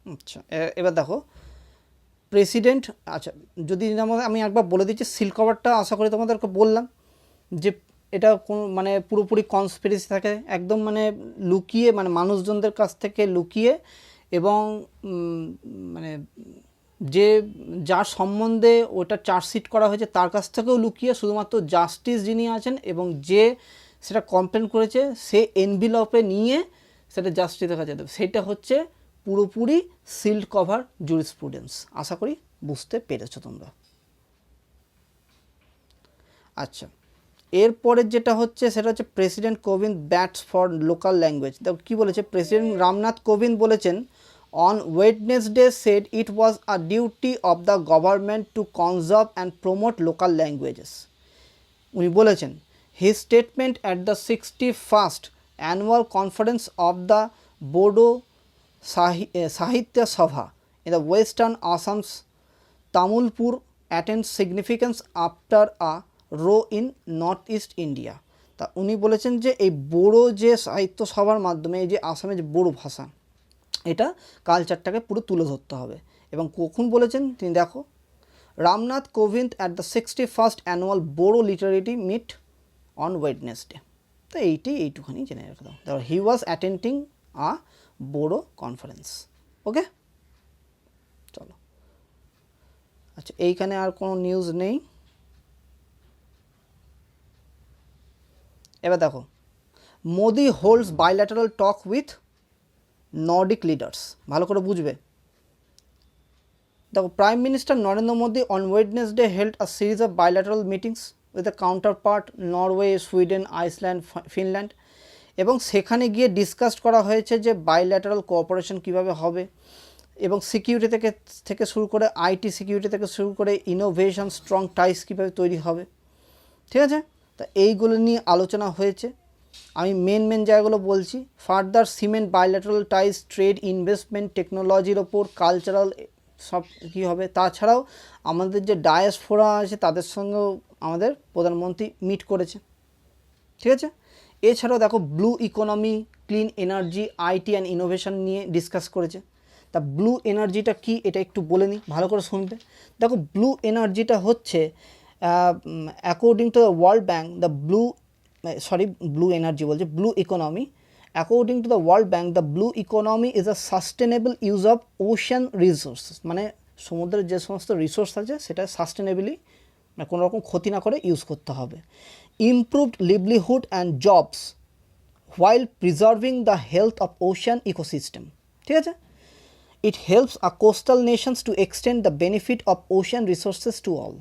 আচ্ছা এবার দেখো প্রেসিডেন্ট, আচ্ছা যদি আমি একবার বলে দিচ্ছি সিল্ড কভারটা, আশা করি তোমাদেরকে বললাম যে এটা কোন মানে পুরোপুরি কনস্পিরেসি থাকে, একদম মানে লুকিয়ে, মানে মানুষজনদের কাছ থেকে লুকিয়ে, এবং মানে যে যার সম্বন্ধে ওটা চার্জশিট করা হয়েছে তার কাছ থেকেও লুকিয়ে, শুধুমাত্র জাস্টিস যিনি আছেন এবং যে সেটা কমপ্লেন করেছে সে এনভিলপে নিয়ে সেটা জাস্টিসের কাছে দেবে, সেটা হচ্ছে পুরোপুরি সিল্ড কভার জুরিসপ্রুডেন্স। আশা করি বুঝতে পেরেছো তোমরা। আচ্ছা, এরপরের যেটা হচ্ছে সেটা হচ্ছে president Kovind bats for local language. দেখো কী বলেছে, প্রেসিডেন্ট রামনাথ কোবিন্দ বলেছেন on Wednesday said it was a duty of the government to conserve and promote local languages. উনি বলেছেন his statement at the 61st annual conference of the Bodo Sahitya Sabha in the western Assam's Tamulpur attend significance after a row in north east India. তা উনি বলেছেন যে এই বোডো যে সাহিত্য সভার মাধ্যমে এই যে আসামে যে বোডো ভাষা, এটা কালচারটাকে পুরো তুলে ধরতে হবে। এবং কখন বলেছেন তিনি দেখো, Ramnath Kovind at the 61st annual Bodo literary meet on Wednesday. তো এইটুখানি জেনে রেখে দাও, দেখো হি ওয়াজ অ্যাটেন্ডিং আ বোডো কনফারেন্স। ওকে, চলো। আচ্ছা, এইখানে আর কোনো নিউজ নেই। এবার দেখো, Modi holds bilateral talk with Nordic leaders. ভালো করে বুঝবে। দেখো, prime minister Narendra Modi on Wednesday held a series of bilateral meetings with the counterpart Norway, Sweden, Iceland, Finland. এবং সেখানে গিয়ে ডিসকাস করা হয়েছে যে বাইল্যাটারাল কোঅপারেশন কীভাবে হবে, এবং সিকিউরিটি থেকে শুরু করে আইটি সিকিউরিটি থেকে শুরু করে ইনোভেশন, স্ট্রং টাইস কীভাবে তৈরি হবে। ঠিক আছে, তা এইগুলো নিয়ে আলোচনা হয়েছে। আমি মেন জায়গাগুলো বলছি। ফার্দার সিমেন্ট বাইল্যাটারাল টাইস, ট্রেড, ইনভেস্টমেন্ট, টেকনোলজির ওপর, কালচারাল সব কী হবে। তাছাড়াও আমাদের যে ডায়াসপোরা আছে তাদের সঙ্গেও আমাদের প্রধানমন্ত্রী মিট করেছে। ঠিক আছে, এছাড়াও দেখো blue economy, clean energy, IT and innovation নিয়ে ডিসকাস করেছে। তা ব্লু এনার্জিটা কি এটা একটু বলে নিই, ভালো করে শুনবে। দেখো, ব্লু এনার্জিটা হচ্ছে according to the world bank the blue energy বলছে, blue economy. According to the world bank the blue economy is a sustainable use of ocean resources. মানে সমুদ্রের যে সমস্ত রিসোর্স আছে সেটা সাস্টেনেবলি, মানে কোনো রকম ক্ষতি না করে ইউজ করতে হবে। Improved livelihood and jobs while preserving the health of ocean ecosystem. ঠিক আছে, it helps a coastal Nations to extend the benefit of ocean resources to all.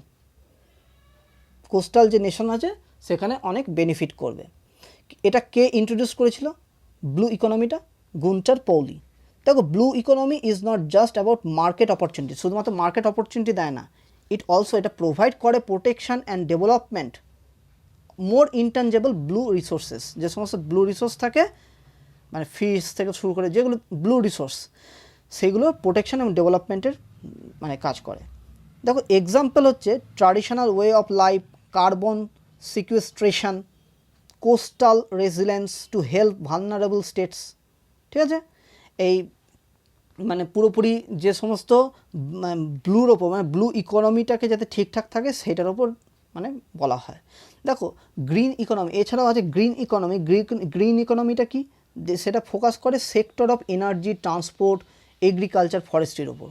Coastal যে নেশন আছে সেখানে অনেক বেনিফিট করবে। এটা কে ইন্ট্রোডিউস করেছিল ব্লু ইকোনমিটা? গুন্টার পৌলি। দেখো, blue economy is not just about market opportunity, শুধুমাত্র মার্কেট অপরচুনিটি দেয় না, ইট অলসো এটা প্রোভাইড করে protection and development more intangible blue resources. যে সমস্ত ব্লু রিসোর্স থাকে, মানে ফিশ থেকে শুরু করে যেগুলো ব্লু রিসোর্স, সেগুলো প্রোটেকশন এবং ডেভেলপমেন্টের মানে কাজ করে। দেখো, এক্সাম্পল হচ্ছে traditional way of life, carbon sequestration, coastal resilience to help vulnerable states. ঠিক আছে, এই মানে পুরোপুরি যে সমস্ত ব্লুর ওপর, মানে ব্লু ইকোনমিটাকে যাতে ঠিকঠাক থাকে সেটার ওপর মানে বলা হয়। দেখো, গ্রিন ইকোনমি এছাড়াও আছে গ্রিন ইকোনমি। গ্রিন ইকোনমিটা কি, সেটা ফোকাস করে sector of energy, transport, agriculture, ফরেস্ট্রির ওপর।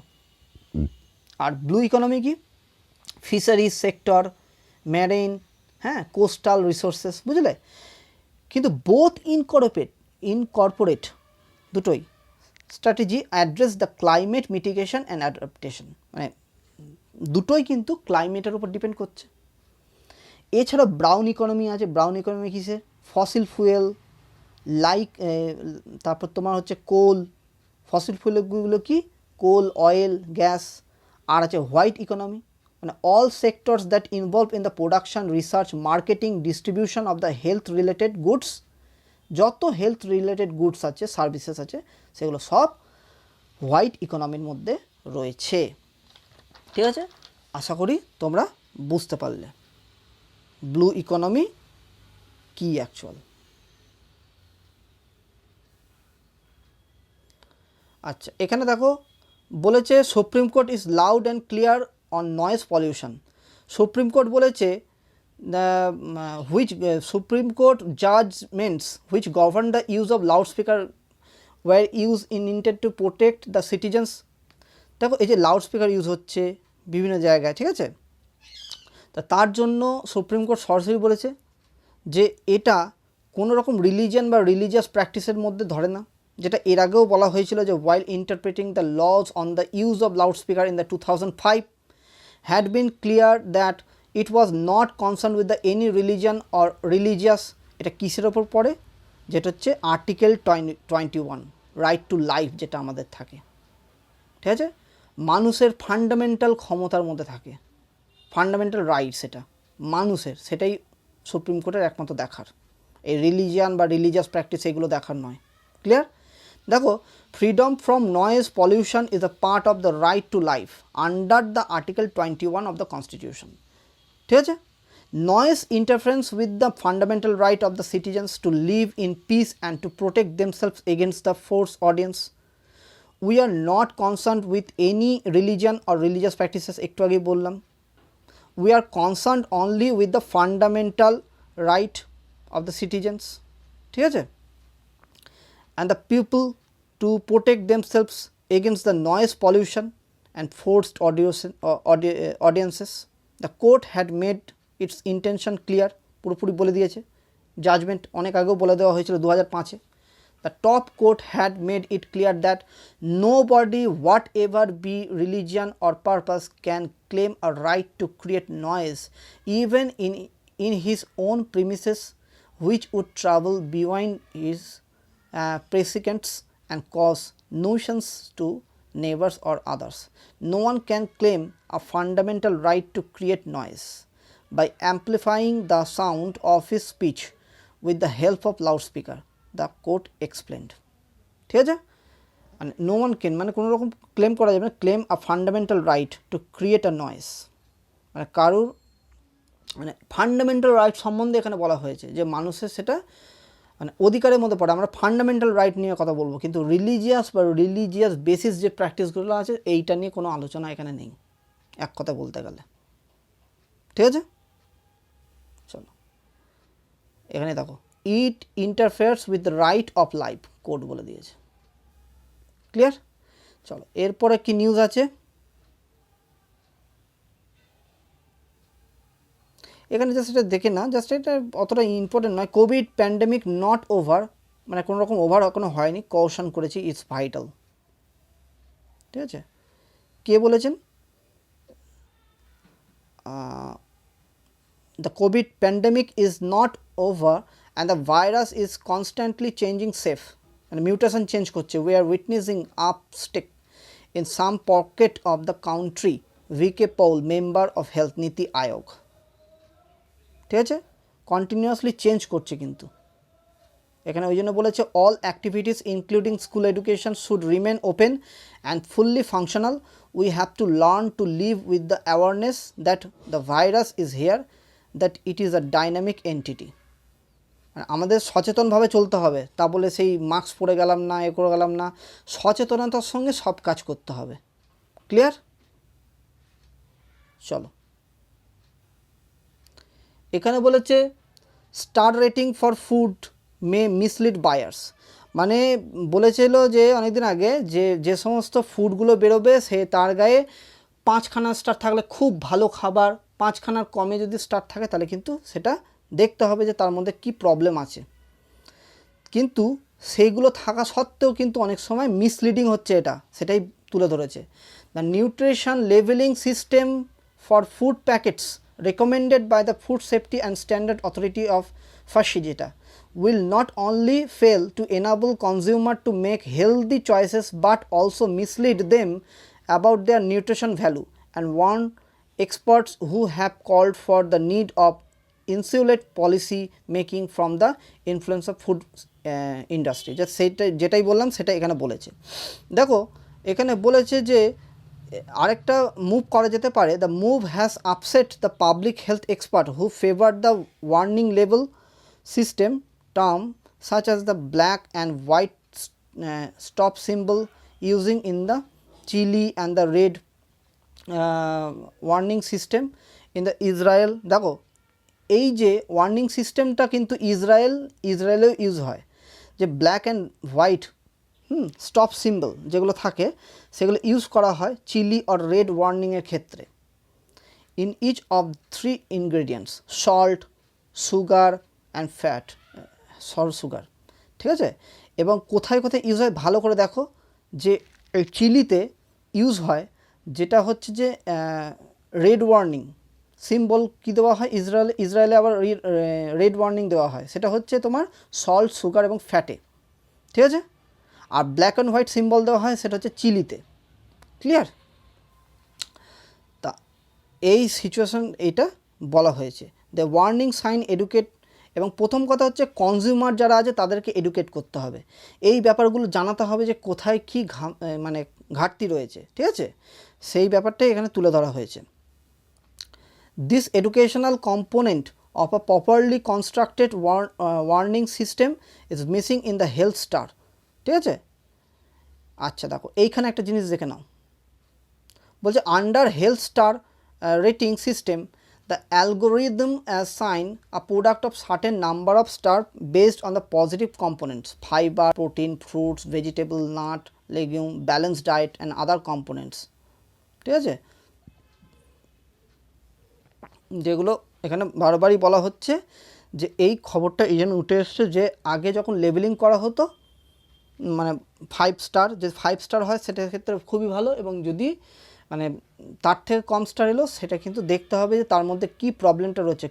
আর ব্লু ইকোনমি কি, ফিশারিজ সেক্টর, ম্যারিন, হ্যাঁ, কোস্টাল রিসোর্সেস, বুঝলে। কিন্তু বোথ ইনকর্পোরেট দুটোই strategy address the climate mitigation and adaptation, মানে দুটোই কিন্তু ক্লাইমেটের উপর ডিপেন্ড করছে। এছাড়া ব্রাউন ইকোনমি আছে। ব্রাউন ইকোনমি কিসে, ফসিল ফুয়েল তারপর তোমার হচ্ছে কোল, ফসিল ফুয়েলগুলো কি, কোল, অয়েল, গ্যাস। আর আছে হোয়াইট ইকোনমি, মানে all sectors that involve in the production, research, marketing, distribution of the health related goods. যত হেলথ রিলেটেড গুডস আছে, সার্ভিসেস আছে, সেগুলো সব হোয়াইট ইকোনমির মধ্যে রয়েছে। ঠিক আছে, আশা করি তোমরা বুঝতে পারলে ব্লু ইকোনমি কি অ্যাকচুয়াল। আচ্ছা, এখানে দেখো বলেছে supreme court is loud and clear on noise pollution. Supreme court বলেছে supreme court judgments which govern the use of loud speaker were use intend to protect the citizens. দেখো, এই যে লাউড স্পিকার ইউজ হচ্ছে বিভিন্ন জায়গায়, ঠিক আছে, তা তার জন্য সুপ্রিম কোর্ট সরাসরি বলেছে যে এটা কোনো রকম রিলিজিয়ান বা রিলিজিয়াস প্র্যাকটিসের মধ্যে ধরে না, যেটা এর আগেও বলা হয়েছিল যে while interpreting the laws on the use of loudspeaker in the 2005 had been clear that it was not concern with the any religion or religious, এটা কিসের ওপর পড়ে, যেটা হচ্ছে আর্টিকেল 21 রাইট টু লাইফ, যেটা আমাদের থাকে, ঠিক আছে, মানুষের ফান্ডামেন্টাল ক্ষমতার মধ্যে থাকে, ফান্ডামেন্টাল রাইট সেটা মানুষের, সেটাই সুপ্রিম কোর্টের একমাত্র দেখার, এই রিলিজিয়ান বা রিলিজিয়াস প্র্যাকটিস এগুলো দেখার নয়। ক্লিয়ার? দেখো, freedom from noise pollution is a part of the right to life under the article 21 of the constitution, ঠিক আছে। Noise interference with the fundamental right of the citizens to live in peace and to protect themselves against the force audience. We are not concerned with any religion or religious practices, একটু আগেই বললাম। We are concerned only with the fundamental right of the citizens, ঠিক আছে, and the people to protect themselves against the noise pollution and forced audiences. The court had made its intention clear, পুরোপুরি বলে দিয়েছে, জাজমেন্ট অনেক আগেও বলে দেওয়া হয়েছিল 2005-এ। The top court had made it clear that nobody, whatever be religion or purpose, can claim a right to create noise even in his own premises which would travel beyond his precedents and cause nuisance to neighbors or others. No one can claim a fundamental right to create noise by amplifying the sound of his speech with the help of loudspeaker, the court explained, ঠিক আছে। মানে নো ওয়ান ক্যান মানে কোনো রকম ক্লেম করা যাবে না, claim a fundamental right to create a noise, মানে কারুর মানে ফান্ডামেন্টাল রাইট সম্বন্ধে এখানে বলা হয়েছে যে মানুষের সেটা মানে অধিকারের মধ্যে পড়ে। আমরা ফান্ডামেন্টাল রাইট নিয়ে কথা বলবো, কিন্তু রিলিজিয়াস বা রিলিজিয়াস বেসিস যে প্র্যাকটিসগুলো আছে এইটা নিয়ে কোনো আলোচনা এখানে নেই, এক কথা বলতে গেলে, ঠিক আছে। চলো এখানে দেখো, it interferes with the right of life, court বলে দিয়েছে। ক্লিয়ার? চলো এরপরে কি নিউজ আছে, এখানে জাস্ট এটা দেখে না, জাস্ট এটা অতটা ইম্পর্টেন্ট নয়। কোভিড প্যান্ডেমিক নট ওভার, মানে কোনো রকম ওভার এখনো হয়নি, কশন করেছি ইটস ভাইটাল, ঠিক আছে। কে বলেছেন? The Covid pandemic is not over and the virus is constantly changing shape and mutation change করছে. We are witnessing uptick in some pocket of the country, VK Paul, member of Health Niti Ayog, ঠিক আছে, কন্টিনিউয়াসলি চেঞ্জ করছে। কিন্তু এখানে ওই জন্য বলেছে all activities including school education should remain open and fully functional. We have to learn to live with the awareness that the virus is here, that it is a dynamic entity. আমাদের সচেতনভাবে চলতে হবে, তা বলে সেই মাস্ক পরে গেলাম না, এ করে গেলাম না, সচেতনতার সঙ্গে সব কাজ করতে হবে। ক্লিয়ার? চলো এখানে বলেছে star rating for food May mislead buyers, মানে বলেছিল যে অনেকদিন আগে যে সমস্ত ফুডগুলো বেরোবে সে তার গায়ে 5খানা স্টার থাকলে খুব ভালো খাবার, 5খানার কমে যদি স্টার থাকে তাহলে কিন্তু সেটা দেখতে হবে যে তার মধ্যে কি প্রবলেম আছে। কিন্তু সেইগুলো থাকা সত্ত্বেও কিন্তু অনেক সময় মিসলিডিং হচ্ছে, এটা সেটাই তুলে ধরেছে। The nutrition levelling system for food packets recommended by the food safety and standard authority of ফার্সি, যেটা will not only fail to enable consumer to make healthy choices but also mislead them about their nutrition value, and warn experts who have called for the need of insulate policy making from the influence of food industry. যেটাই বললাম সেটা এখানে বলেছে। দেখো এখানে বলেছে যে আরেকটা মুভ করা যেতে পারে। The move has upset the public health expert who favour the warning level system term such as the black and white stop symbol using in the chili and the red warning system in the Israel. দেখো এই যে ওয়ার্নিং সিস্টেমটা কিন্তু ইসরায়েলেও ইউজ হয়, যে black and white stop symbol যেগুলো থাকে সেগুলো ইউজ করা হয় চিলি আর রেড ওয়ার্নিংয়ের ক্ষেত্রে। In each of 3 ingredients salt, sugar and fat, sugar, ঠিক আছে। এবং কোথায় কোথায় ইউজ হয় ভালো করে দেখো, যে এই চিলিতে ইউজ হয় যেটা হচ্ছে যে রেড ওয়ার্নিং সিম্বল কী দেওয়া হয়, ইসরায়েলে আবার রেড ওয়ার্নিং দেওয়া হয়, সেটা হচ্ছে তোমার সল্ট, সুগার এবং ফ্যাটে, ঠিক আছে। আর ব্ল্যাক অ্যান্ড হোয়াইট সিম্বল দেওয়া হয় সেটা হচ্ছে চিলিতে। ক্লিয়ার? তা এই সিচুয়েশান এইটা বলা হয়েছে। দ্য ওয়ার্নিং সাইন এডুকেট, এবং প্রথম কথা হচ্ছে কনজিউমার যারা আছে তাদেরকে এডুকেট করতে হবে, এই ব্যাপারগুলো জানাতে হবে যে কোথায় কী মানে ঘাটতি রয়েছে, ঠিক আছে, সেই ব্যাপারটাই এখানে তুলে ধরা হয়েছে। This educational component of a properly constructed warning system is missing in the health star, ঠিক আছে। আচ্ছা দেখো এইখানে একটা জিনিস দেখে নাও, বলছে under health star rating system the algorithm assign a product of certain number of star based on the positive components: fiber, protein, fruits, vegetable, nut, legume, balanced diet and other components, ঠিক আছে, যেগুলো এখানে বারবারই বলা হচ্ছে যে এই খবরটা এই জন্য উঠে এসছে যে আগে যখন লেবেলিং করা হতো মানে 5 স্টার, যে 5 স্টার হয় সেটার ক্ষেত্রে খুবই ভালো, এবং যদি মানে তার থেকে কম স্টার এলো সেটা কিন্তু দেখতে হবে যে তার মধ্যে কী প্রবলেমটা রয়েছে,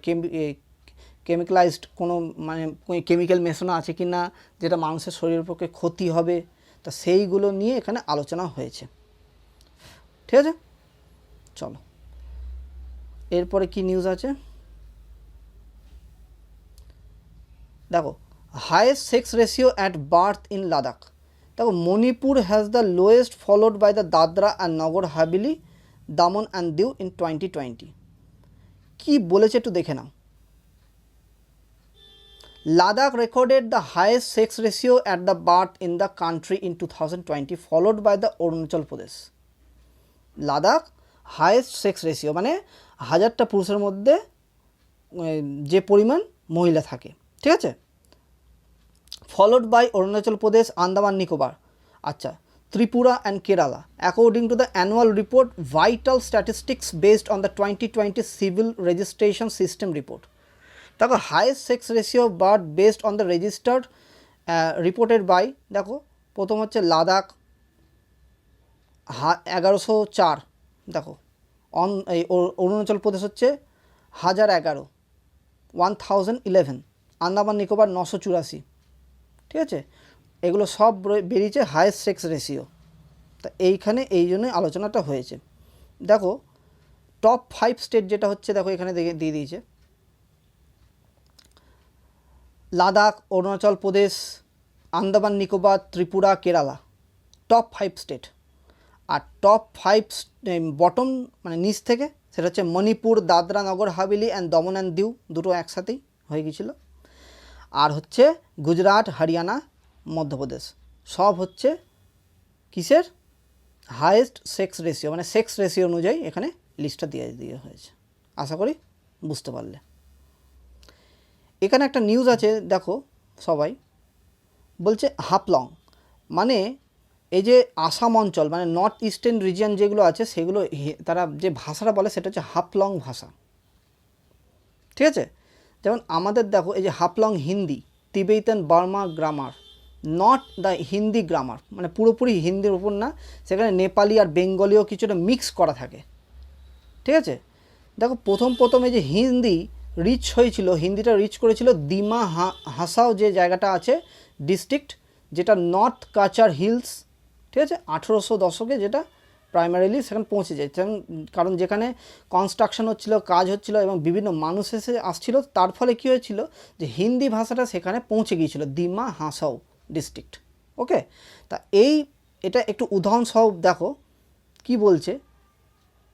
কেমিক্যালাইজড কোনো মানে কেমিক্যাল মেশানো আছে কি না যেটা মানুষের শরীরের পক্ষে ক্ষতি হবে, তা সেইগুলো নিয়ে এখানে আলোচনা হয়েছে, ঠিক আছে। চলো এরপরে কি নিউজ আছে দেখো, highest sex ratio at birth in Ladakh. দেখো Manipur has the lowest followed by the Dadra and Nagar Haveli, Daman and Diu in 2020। কী বলেছে একটু দেখে নাও। Ladakh recorded the highest sex ratio at the birth in the country in 2020 followed by the Arunachal Pradesh. Ladakh highest sex ratio মানে 1000টা পুরুষের মধ্যে যে পরিমাণ মহিলা থাকে, ঠিক আছে, followed by Arunachal Pradesh, Andaman Nicobar, আচ্ছা, Tripura and Kerala, according to the annual report Vital Statistics based on the 2020 Civil Registration System report. দেখো highest sex ratio of birth based on the registered reported by, দেখো প্রথম হচ্ছে লাদাখ 1104, দেখো অরুণাচল প্রদেশ হচ্ছে 1011, 1011, আন্দামান নিকোবর 984, ঠিক আছে, এগুলো সব বেরিয়েছে হাইয়েস্ট সেক্স রেশিও। তা এইখানে এই জন্যই আলোচনাটা হয়েছে। দেখো টপ 5 স্টেট যেটা হচ্ছে, দেখো এখানে দিয়ে দিয়েছে লাদাখ, অরুণাচল প্রদেশ, আন্দামান নিকোবর, ত্রিপুরা, কেরালা, টপ 5 স্টেট। আর টপ 5 বটম মানে নিচ থেকে সেটা হচ্ছে মণিপুর, দাদরা নগর হাভেলি অ্যান্ড দমন অ্যান্ড দিউ, দুটো একসাথেই হয়ে গিয়েছিল। আর হচ্ছে গুজরাট, হরিয়ানা, মধ্যপ্রদেশ, সব হচ্ছে কিসের হাইয়েস্ট সেক্স রেশিও, মানে সেক্স রেশিও অনুযায়ী এখানে লিস্টটা দিয়ে হয়েছে। আশা করি বুঝতে পারলে। এখানে একটা নিউজ আছে দেখো সবাই, বলছে হাফলং, মানে এই যে আসাম অঞ্চল মানে নর্থ ইস্টার্ন রিজিয়ন যেগুলো আছে সেগুলো তারা যে ভাষাটা বলে সেটা হচ্ছে হাফলং ভাষা, ঠিক আছে। যেমন আমাদের দেখো এই যে Haflong Hindi, তিবেতান Burma grammar, not the Hindi grammar, মানে পুরোপুরি হিন্দির উপর না, সেখানে নেপালি আর বেঙ্গলিও কিছুটা মিক্স করা থাকে, ঠিক আছে। দেখো প্রথম এই যে হিন্দি রিচ হয়েছিল, হিন্দিটা রিচ করেছিল দিমা হাসাও যে জায়গাটা আছে ডিস্ট্রিক্ট, যেটা নর্থ কাচার হিলস, ঠিক আছে, 1800 দশকে যেটা প্রাইমারিলি সেখানে পৌঁছে যায়, কারণ যেখানে কনস্ট্রাকশন হচ্ছিল, কাজ হচ্ছিল এবং বিভিন্ন মানুষ এসে আসছিল, তার ফলে কী হয়েছিল যে হিন্দি ভাষাটা সেখানে পৌঁছে গিয়েছিল দিমা হাসাও ডিস্ট্রিক্ট, ওকে। তা এটা একটু উদাহরণসহ দেখো কি বলছে,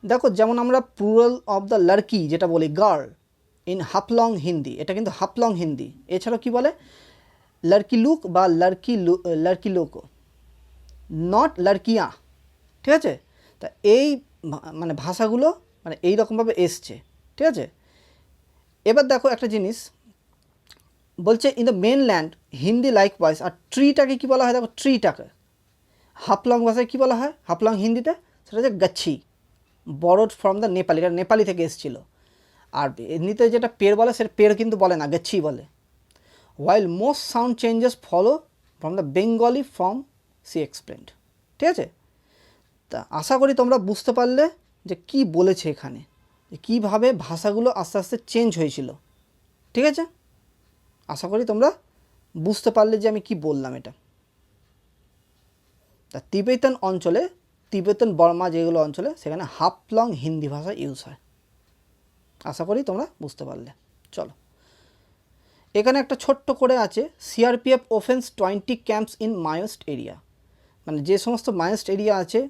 দেখো যেমন আমরা প্লুরাল অফ দ্য লড়কি যেটা বলি গার্ল ইন হাফলং হিন্দি, এটা কিন্তু হাফলং হিন্দি। এছাড়াও কি বলে লড়কি লুক বা লড়কি লোকো, নট লড়কিয়া, ঠিক আছে। তা এই মানে ভাষাগুলো মানে এই রকমভাবে এসছে, ঠিক আছে। এবার দেখো একটা জিনিস বলছে in the mainland Hindi likewise, আর ট্রিটাকে কী বলা হয় দেখো, ট্রিটাকে হাফলং ভাষায় কী বলা হয় হাফলং হিন্দিতে, সেটা হচ্ছে গাচ্ছি, বরোড ফ্রম দ্য নেপালি, এটা নেপালি থেকে এসেছিলো। আর এমনিতে যেটা পের বলে সেটা পের কিন্তু বলে না, গাচ্ছি বলে। while most sound changes follow from the Bengali form she explained, ঠিক আছে। তা আশা করি তোমরা বুঝতে পারলে যে কি বলেছে এখানে, কীভাবে ভাষাগুলো আস্তে আস্তে চেঞ্জ হয়েছিল। ঠিক আছে, আশা করি তোমরা বুঝতে পারলে যে আমি কি বললাম। এটা তা তিবেতান অঞ্চলে, তিবেতান বর্মা যেগুলো অঞ্চলে, সেখানে হাফলং হিন্দি ভাষা ইউজ হয়। আশা করি তোমরা বুঝতে পারলে। চলো, এখানে একটা ছোট্ট করে আছে, CRPF opens 20 camps in Maoist area. মানে যে সমস্ত মায়োস্ট এরিয়া আছে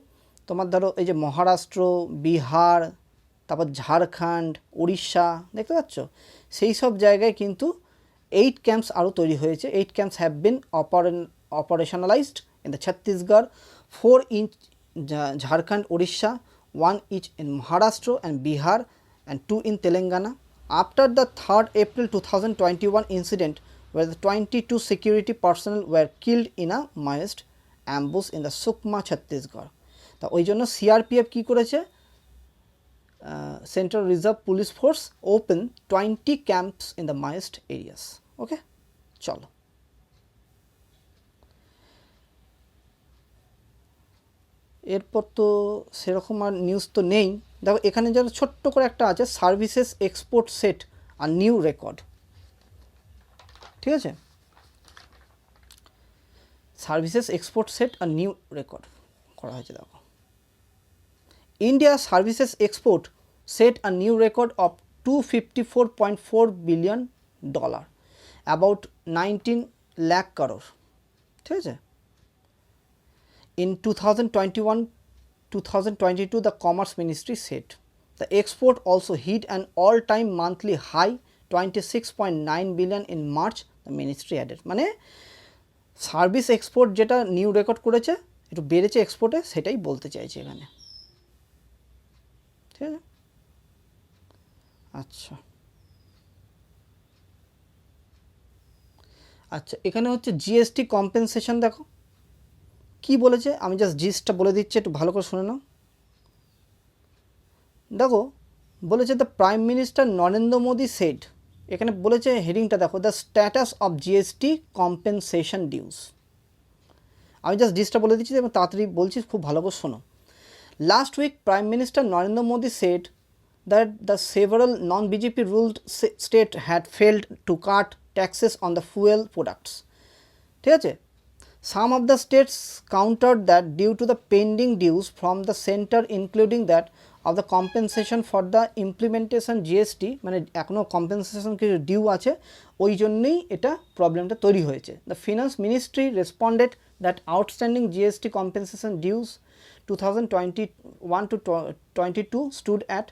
তোমার, ধরো এই যে মহারাষ্ট্র, বিহার, তারপর ঝাড়খণ্ড, উড়িষ্যা, দেখতে পাচ্ছ, সেই সব জায়গায় কিন্তু 8 ক্যাম্পস আরও তৈরি হয়েছে। 8 camps have been operationalized in the Chhattisgarh, 4 in Jharkhand, Odisha, 1 each in Maharashtra and Bihar, and 2 in Telangana. After the 3rd April 2021 incident where the 22 security personnel were killed in a Maoist ambush in the Sukma, Chhattisgarh. তা ওই জন্য সিআরপিএফ কী করেছে, central reserve police force open 20 camps in the Maoist areas. Okay, চলো, এরপর তো সেরকম আর নিউজ তো নেই। দেখো এখানে যেন ছোট্ট করে একটা আছে, সার্ভিসেস এক্সপোর্ট সেট আর নিউ রেকর্ড। ঠিক আছে, সার্ভিসেস এক্সপোর্ট সেট আর নিউ রেকর্ড করা হয়েছে। দেখো, India services export set a new record of $254.4 billion, about 19 lakh crore. ঠিক আছে, in 2021-2022 the Commerce Ministry said the export also hit an all-time monthly high 26.9 billion in March, the ministry added. মানে সার্ভিস এক্সপোর্ট যেটা নিউ রেকর্ড করেছে, একটু বেড়েছে এক্সপোর্টে, সেটাই বলতে চাইছে এখানে। ঠিক আছে, আচ্ছা আচ্ছা, এখানে হচ্ছে জিএসটি কম্পেনসেশন। দেখো কি বলেছে, আমি জাস্ট জিএসটা বলে দিচ্ছি, একটু ভালো করে শুনে নাও। দেখো বলেছে the prime minister Narendra Modi said, এখানে বলেছে হেডিংটা দেখো, the status of GST compensation dues. আমি জাস্ট জিএসটা বলে দিচ্ছি এবং তাড়াতাড়ি বলছি, খুব ভালো করে শোনো। Last week prime minister Narendra Modi said that the several non-BJP ruled state had failed to cut taxes on the fuel products. ঠিক আছে, some of the states countered that due to the pending dues from the center, including that of the compensation for the implementation GST, মানে এখনো কম্পেনসেশন কিছু ডিউ আছে, ওই জন্যই এটা প্রবলেমটা তৈরি হয়েছে। The finance ministry responded that outstanding GST compensation dues 2021 to 22 stood at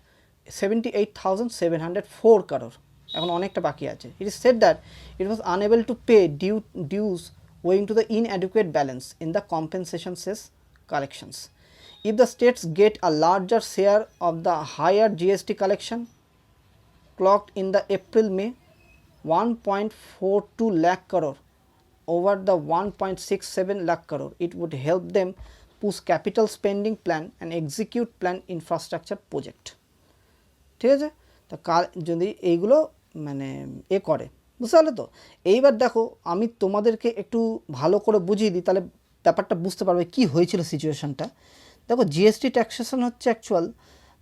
78,704 crore, এখন অনেকটা বাকি আছে। It is said that it was unable to pay dues owing to the inadequate balance in the compensation cess collections. If the states get a larger share of the higher GST collection clocked in the April-May 1.42 lakh crore over the 1.67 lakh crore, it would help them push capital spending plan and execute planned infrastructure project. ঠিক আছে, তা যদি এইগুলো মানে করে, বুঝতে পারলে তো। এইবার দেখো আমি তোমাদেরকে একটু ভালো করে বুঝিয়ে দিই, তাহলে ব্যাপারটা বুঝতে পারবে কি হয়েছিল সিচুয়েশনটা। দেখো জিএসটি ট্যাক্সেশন হচ্ছে actual,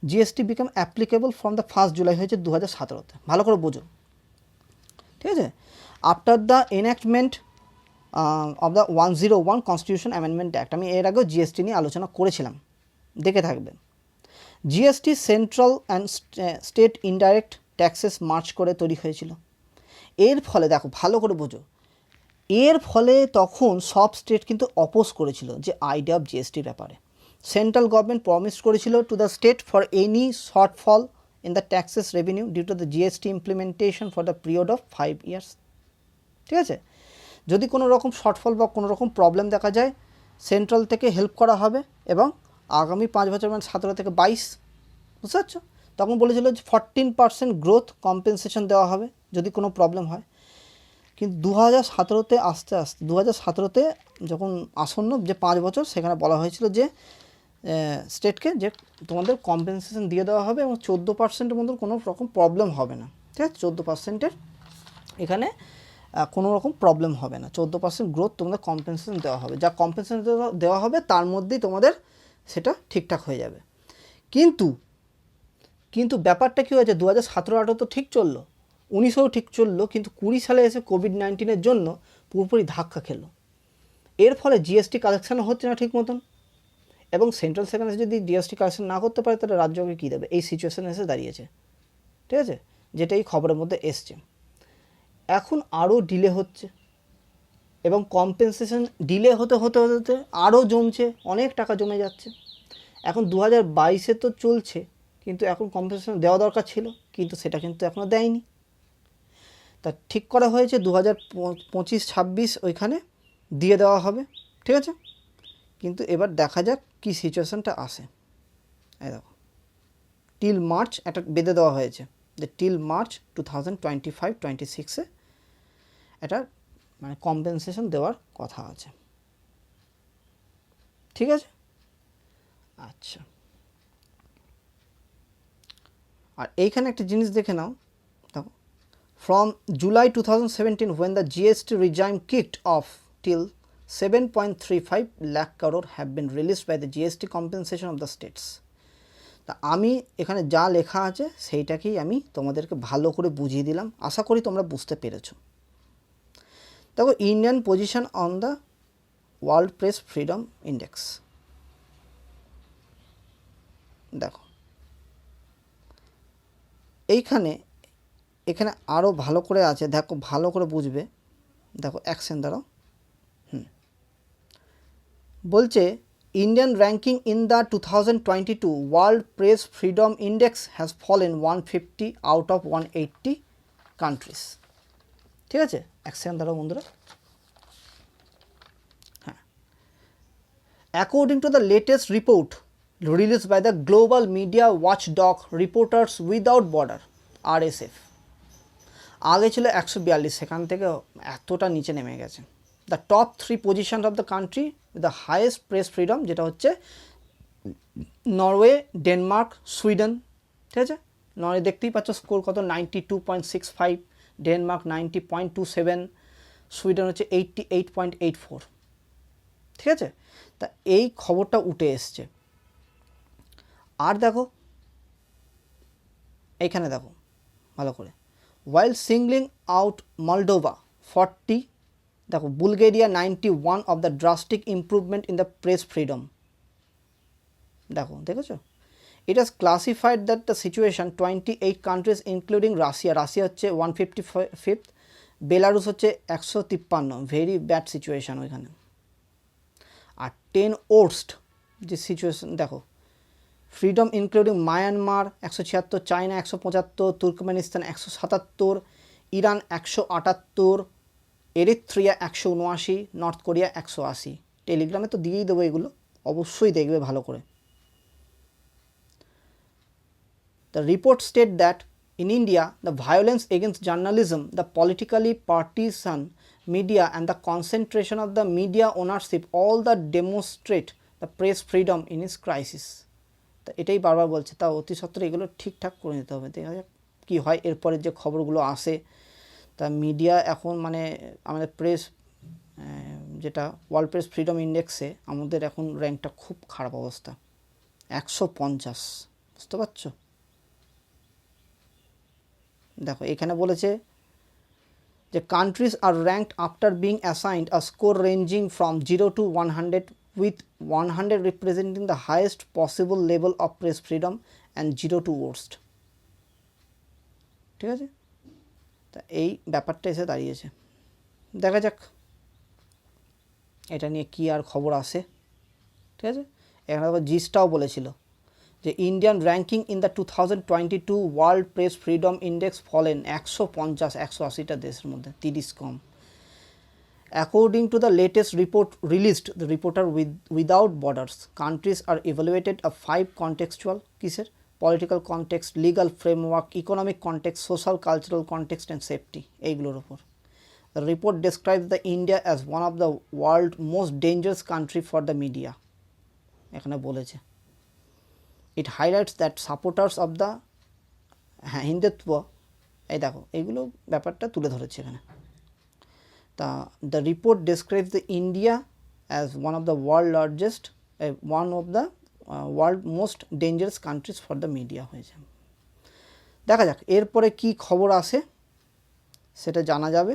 GST become applicable from the 1 July হয়েছে 2017-তে, ভালো করে বোঝো। ঠিক আছে, after the enactment of the 101 constitution amendment act, আমি এর আগেও জিএসটি নিয়ে আলোচনা করেছিলাম, দেখে থাকবেন। GST central and state indirect taxes merge করে তৈরি হয়েছিল। এর ফলে দেখো ভালো করে বোঝো, এর ফলে তখন সব স্টেট কিন্তু অপোজ করেছিল যে আইডিয়া অফ জিএসটির ব্যাপারে। সেন্ট্রাল গভর্নমেন্ট প্রমিস করেছিল to the state for any shortfall in the taxes revenue due to the GST implementation for the period of 5 years। ঠিক আছে, যদি কোনো রকম শর্টফল বা কোনো রকম প্রবলেম দেখা যায়, সেন্ট্রাল থেকে হেল্প করা হবে এবং আগামী 5 বছর মানে 17 থেকে 22, বুঝতে পারছো, তখন বলেছিল যে 14% গ্রোথ কম্পেনসেশন দেওয়া হবে যদি কোনো প্রবলেম হয়। কিন্তু 2017-তে আস্তে আস্তে 2017-তে যখন আসন্ন যে 5 বছর, সেখানে বলা হয়েছিল যে স্টেটকে যে তোমাদের কম্পেনসেশন দিয়ে দেওয়া হবে এবং 14%-এর মধ্যে কোনো রকম প্রবলেম হবে না। ঠিক আছে, 14%-এর এখানে কোনো রকম প্রবলেম হবে না, 14% গ্রোথ তোমাদের কম্পেনসেশন দেওয়া হবে, যা কম্পেনসেশন দেওয়া হবে তার মধ্যেই তোমাদের সেটা ঠিকঠাক হয়ে যাবে। কিন্তু কিন্তু ব্যাপারটা কী হয়েছে, 2017-18 তো ঠিক চললো, 19-ও ঠিক চললো, কিন্তু 20 সালে এসে কোভিড-19 জন্য পুরোপুরি ধাক্কা খেলো। এর ফলে জিএসটি কালেকশানও হচ্ছে না ঠিক মতন, এবং সেন্ট্রাল সেখানে যদি জিএসটি কালেকশন না করতে পারে তাহলে রাজ্যকে কী দেবে, এই সিচুয়েশানে এসে দাঁড়িয়েছে। ঠিক আছে, যেটা এই খবরের মধ্যে এসছে। এখন আরও ডিলে হচ্ছে এবং কম্পেনসেশন ডিলে হতে হতে হতে আরও জমছে, অনেক টাকা জমে যাচ্ছে। এখন 2022-এ তো চলছে, কিন্তু এখন কম্পেনসেশন দেওয়া দরকার ছিল, কিন্তু সেটা কিন্তু এখনও দেয়নি। তা ঠিক করা হয়েছে 2025-26 ওইখানে দিয়ে দেওয়া হবে। ঠিক আছে, কিন্তু এবার দেখা যাক কী সিচুয়েশানটা আসে। এই দেখো, টিল মার্চ একটা বেঁধে দেওয়া হয়েছে যে টিল মার্চ 2025-26-এ এটা মানে কম্পেনসেশন দেওয়ার কথা আছে। ঠিক আছে, আচ্ছা। আর এইখানে একটা জিনিস দেখে নাও, দেখো, from July 2017 when the GST regime kicked off till 7.35 lakh crore have been released by the GST compensation of the states. তা আমি এখানে যা লেখা আছে সেইটাকেই আমি তোমাদেরকে ভালো করে বুঝিয়ে দিলাম, আশা করি তোমরা বুঝতে পেরেছো। দেখো, Indian position on the world press freedom index, দেখো এখানে আরও ভালো করে আছে, দেখো ভালো করে বুঝবে। দেখো অ্যাকশন দাঁড়াও, বলছে Indian ranking in the 2022 world press freedom index has fallen 150 out of 180 countries. ঠিক আছে, অ্যাকশন দাঁড়াও বন্ধুরা। হ্যাঁ, according to the latest report release by the global media watchdog reporters without border RSF, আগে ছিল 142, সেখান থেকে এতটা নিচে নেমে গেছে। The top 3 position of the country with the highest press freedom, যেটা হচ্ছে নরওয়ে, ডেনমার্ক, সুইডেন। ঠিক আছে, নরওয়ে দেখতেই পাচ্ছ স্কোর কত, 92.65, ডেনমার্ক 90.27, সুইডেন হচ্ছে 88.84। ঠিক আছে, তা এই খবরটা উঠে এসছে। আর দেখো এইখানে দেখো ভালো করে, while singling out Moldova 40, দেখো Bulgaria 91 of the drastic improvement in the press freedom. দেখেছো, it has classified that the situation 28 countries including Russia হচ্ছে 155th, বেলারুস হচ্ছে 153, ভেরি ব্যাড সিচুয়েশান ওইখানে। আর 10 worst যে সিচুয়েশান দেখো, freedom including Myanmar 176, China 175, Turkmenistan 177, Iran 178, এরিথ্রিয়া 179, north Korea 180। টেলিগ্রামে তো দিয়েই দেবো, এগুলো অবশ্যই দেখবে ভালো করে। The report state that in India the violence against journalism, the politically partisan media and the concentration of the media ownership all that demonstrate the press freedom in its crisis. তা এটাই বারবার বলছে, তা অতি সত্ত্বর এগুলো ঠিকঠাক করে নিতে হবে। দেখা যাক কী হয় এরপরে যে খবরগুলো আসে। তা মিডিয়া এখন মানে আমাদের প্রেস, যেটা ওয়ার্ল্ড প্রেস ফ্রিডম ইন্ডেক্সে আমাদের এখন র্যাঙ্কটা খুব খারাপ অবস্থা, 150, বুঝতে পারছো। দেখো এখানে বলেছে যে countries are ranked after being assigned a score ranging from 0 to 100, with 100 representing the highest possible level of press freedom and 0 to worst. ঠিক আছে, তা এই ব্যাপারটা এসে দাঁড়িয়েছে, দেখা যাক এটা নিয়ে কী আর খবর আসে। ঠিক আছে, এখানে আবার জিসটাও বলেছিল যে Indian ranking in the 2022 world press freedom index fallen 150, 180টা দেশের মধ্যে 30 কম। According to the latest report released, the reporter without borders, countries are evaluated of 5 contextual kiser, political context, legal framework, economic context, social cultural context and safety, এইগুলোর উপর। The report describes the India as one of the world's most dangerous country for the media, এখানে বলেছে। It highlights that supporters of the Hindutva, এই দেখো এইগুলো ব্যাপারটা তুলে ধরেছে এখানে। The report describes the India as one of the world most dangerous countries for the media হয়েছে। দেখা যাক এরপরে কি খবর আসে, সেটা জানা যাবে।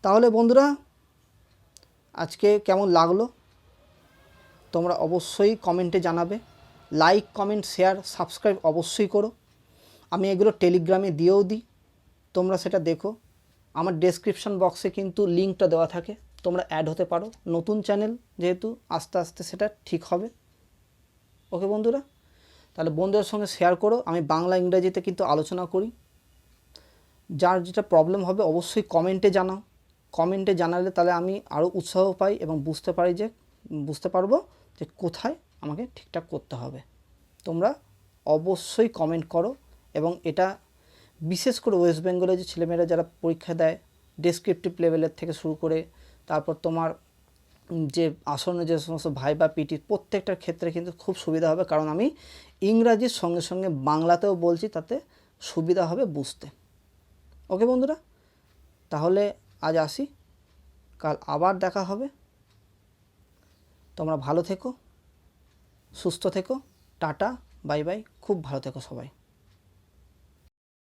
তাহলে বন্ধুরা আজকে কেমন লাগলো তোমরা অবশ্যই কমেন্টে জানাবে। লাইক, কমেন্ট, শেয়ার, সাবস্ক্রাইব অবশ্যই করো। আমি এগুলো টেলিগ্রামে দিয়েও দিই, তোমরা সেটা দেখো। আমার ডেসক্রিপশন বক্সে কিন্তু লিঙ্কটা দেওয়া থাকে, তোমরা অ্যাড হতে পারো। নতুন চ্যানেল যেহেতু আস্তে আস্তে সেটা ঠিক হবে। ওকে বন্ধুরা, তাহলে বন্ধুদের সঙ্গে শেয়ার করো। আমি বাংলা ইংরেজিতে কিন্তু আলোচনা করি। যার যেটা প্রবলেম হবে অবশ্যই কমেন্টে জানাও। কমেন্টে জানালে তাহলে আমি আরও উৎসাহ পাই এবং বুঝতে পারবো যে কোথায় আমাকে ঠিকঠাক করতে হবে। তোমরা অবশ্যই কমেন্ট করো। এবং এটা বিশেষ করে ওয়েস্ট বেঙ্গলে যে ছেলেমেয়েরা যারা পরীক্ষা দেয়, ডেসক্রিপটিভ লেভেলের থেকে শুরু করে তারপর তোমার যে আসন্ন যে সমস্ত ভাইবা, পিটি, প্রত্যেকটার ক্ষেত্রে কিন্তু খুব সুবিধা হবে, কারণ আমি ইংরাজির সঙ্গে সঙ্গে বাংলাতেও বলছি, তাতে সুবিধা হবে বুঝতে। ওকে বন্ধুরা, তাহলে আজ আসি, কাল আবার দেখা হবে। তোমরা ভালো থেকো, সুস্থ থেকো, টাটা, বাই বাই, খুব ভালো থেকো সবাই।